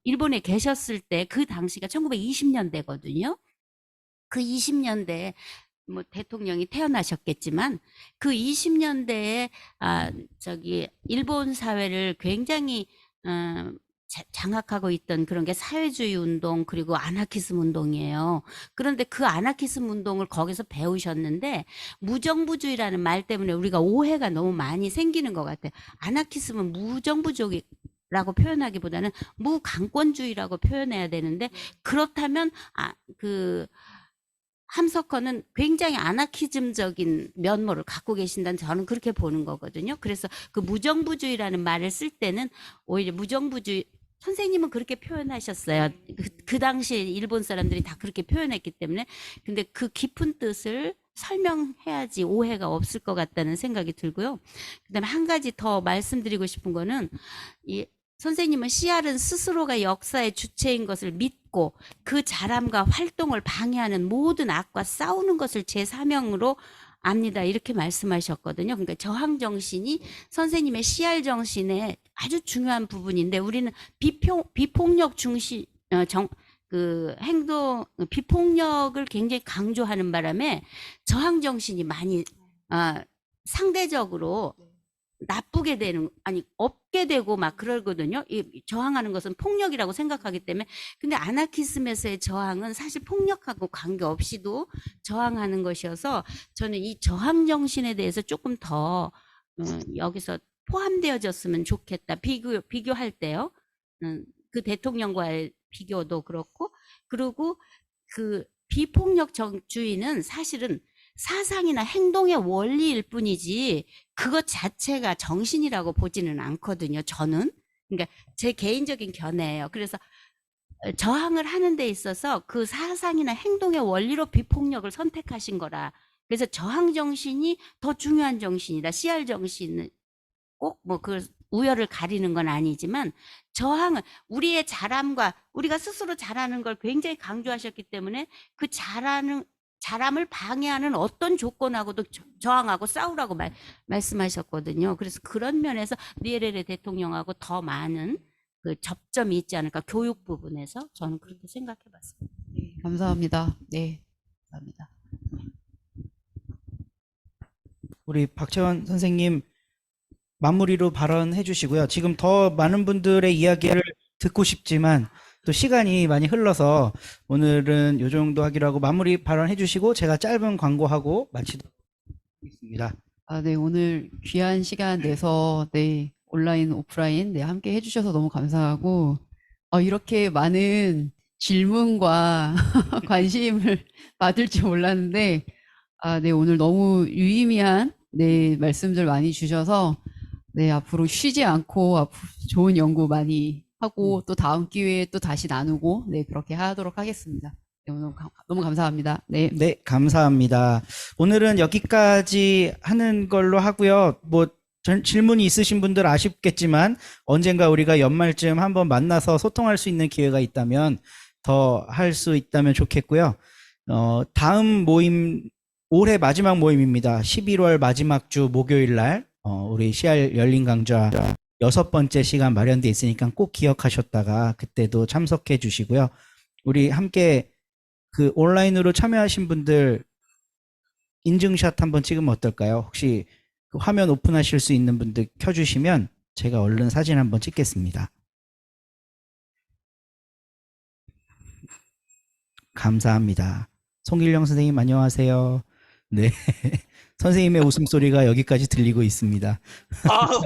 일본에 계셨을 때 그 당시가 1920년대거든요. 그 20년대에 뭐 대통령이 태어나셨겠지만 그 20년대에 일본 사회를 굉장히 장악하고 있던 그런 게 사회주의 운동 그리고 아나키즘 운동이에요. 그런데 그 아나키즘 운동을 거기서 배우셨는데 무정부주의라는 말 때문에 우리가 오해가 너무 많이 생기는 것 같아요. 아나키즘은 무정부주의라고 표현하기보다는 무강권주의라고 표현해야 되는데 그렇다면 함석헌은 굉장히 아나키즘적인 면모를 갖고 계신다는 저는 그렇게 보는 거거든요. 그래서 그 무정부주의라는 말을 쓸 때는 오히려 무정부주의 선생님은 그렇게 표현하셨어요. 그 당시에 일본 사람들이 다 그렇게 표현했기 때문에 근데 그 깊은 뜻을 설명해야지 오해가 없을 것 같다는 생각이 들고요. 그다음에 한 가지 더 말씀드리고 싶은 거는 선생님은 CR은 스스로가 역사의 주체인 것을 믿고 그 자람과 활동을 방해하는 모든 악과 싸우는 것을 제 사명으로 압니다. 이렇게 말씀하셨거든요. 그러니까 저항 정신이 선생님의 CR 정신의 아주 중요한 부분인데 우리는 비폭력 중심 비폭력을 굉장히 강조하는 바람에 저항 정신이 많이 상대적으로 나쁘게 되는 없게 되고 막 그러거든요. 저항하는 것은 폭력이라고 생각하기 때문에 근데 아나키즘에서의 저항은 사실 폭력하고 관계없이도 저항하는 것이어서 저는 이 저항 정신에 대해서 조금 더 여기서 포함되어졌으면 좋겠다. 비교할 때요. 그 대통령과의 비교도 그렇고 그리고 그 비폭력주의는 사실은 사상이나 행동의 원리일 뿐이지 그것 자체가 정신이라고 보지는 않거든요. 저는. 그러니까 제 개인적인 견해예요. 그래서 저항을 하는 데 있어서 그 사상이나 행동의 원리로 비폭력을 선택하신 거라 그래서 저항 정신이 더 중요한 정신이다. CR 정신은 꼭 뭐 그 우열을 가리는 건 아니지만 저항은 우리의 잘함과 우리가 스스로 잘하는 걸 굉장히 강조하셨기 때문에 그 잘함을 방해하는 어떤 조건하고도 저항하고 싸우라고 말씀하셨거든요. 그래서 그런 면에서 니에레레 대통령하고 더 많은 그 접점이 있지 않을까 교육 부분에서 저는 그렇게 생각해 봤습니다. 네, 감사합니다. 네, 감사합니다. 우리 박채원 선생님 마무리로 발언해 주시고요. 지금 더 많은 분들의 이야기를 듣고 싶지만 또 시간이 많이 흘러서 오늘은 요 정도 하기로 하고 마무리 발언해 주시고 제가 짧은 광고하고 마치도록 하겠습니다. 아, 네, 오늘 귀한 시간 내서 네, 온라인, 오프라인 네, 함께 해주셔서 너무 감사하고 이렇게 많은 질문과 관심을 받을 줄 몰랐는데 네, 오늘 너무 유의미한 네, 말씀들 많이 주셔서 네, 앞으로 쉬지 않고 좋은 연구 많이 하고 또 다음 기회에 또 다시 나누고 네, 그렇게 하도록 하겠습니다. 네, 오늘 너무 감사합니다. 네. 네, 감사합니다. 오늘은 여기까지 하는 걸로 하고요. 뭐 질문이 있으신 분들 아쉽겠지만 언젠가 우리가 연말쯤 한번 만나서 소통할 수 있는 기회가 있다면 더 할 수 있다면 좋겠고요. 다음 모임 올해 마지막 모임입니다. 11월 마지막 주 목요일 날 우리 CR 열린 강좌 6번째 시간 마련돼 있으니까 꼭 기억하셨다가 그때도 참석해 주시고요. 우리 함께 그 온라인으로 참여하신 분들 인증샷 한번 찍으면 어떨까요? 혹시 그 화면 오픈하실 수 있는 분들 켜주시면 제가 얼른 사진 한번 찍겠습니다. 감사합니다. 송길령 선생님 안녕하세요. 네. 선생님의 웃음소리가 여기까지 들리고 있습니다.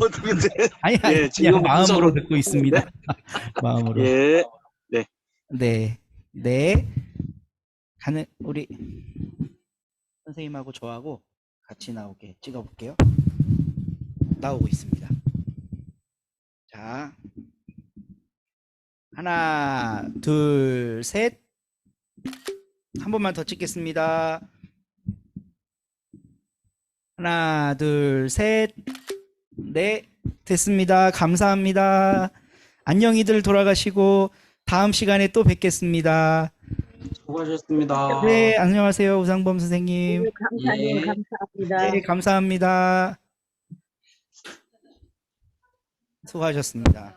어떻게 돼? 아니, 예, 그냥 마음으로 듣고 있습니다. 마음으로. 예, 네. 네. 네. 우리 선생님하고 저하고 같이 나오게 찍어볼게요. 나오고 있습니다. 자. 하나, 둘, 셋. 한 번만 더 찍겠습니다. 하나, 둘, 셋. 네, 됐습니다. 감사합니다. 안녕히들 돌아가시고 다음 시간에 또 뵙겠습니다. 수고하셨습니다. 네, 안녕하세요. 우상범 선생님. 감사님 감사합니다. 네, 감사합니다. 수고하셨습니다.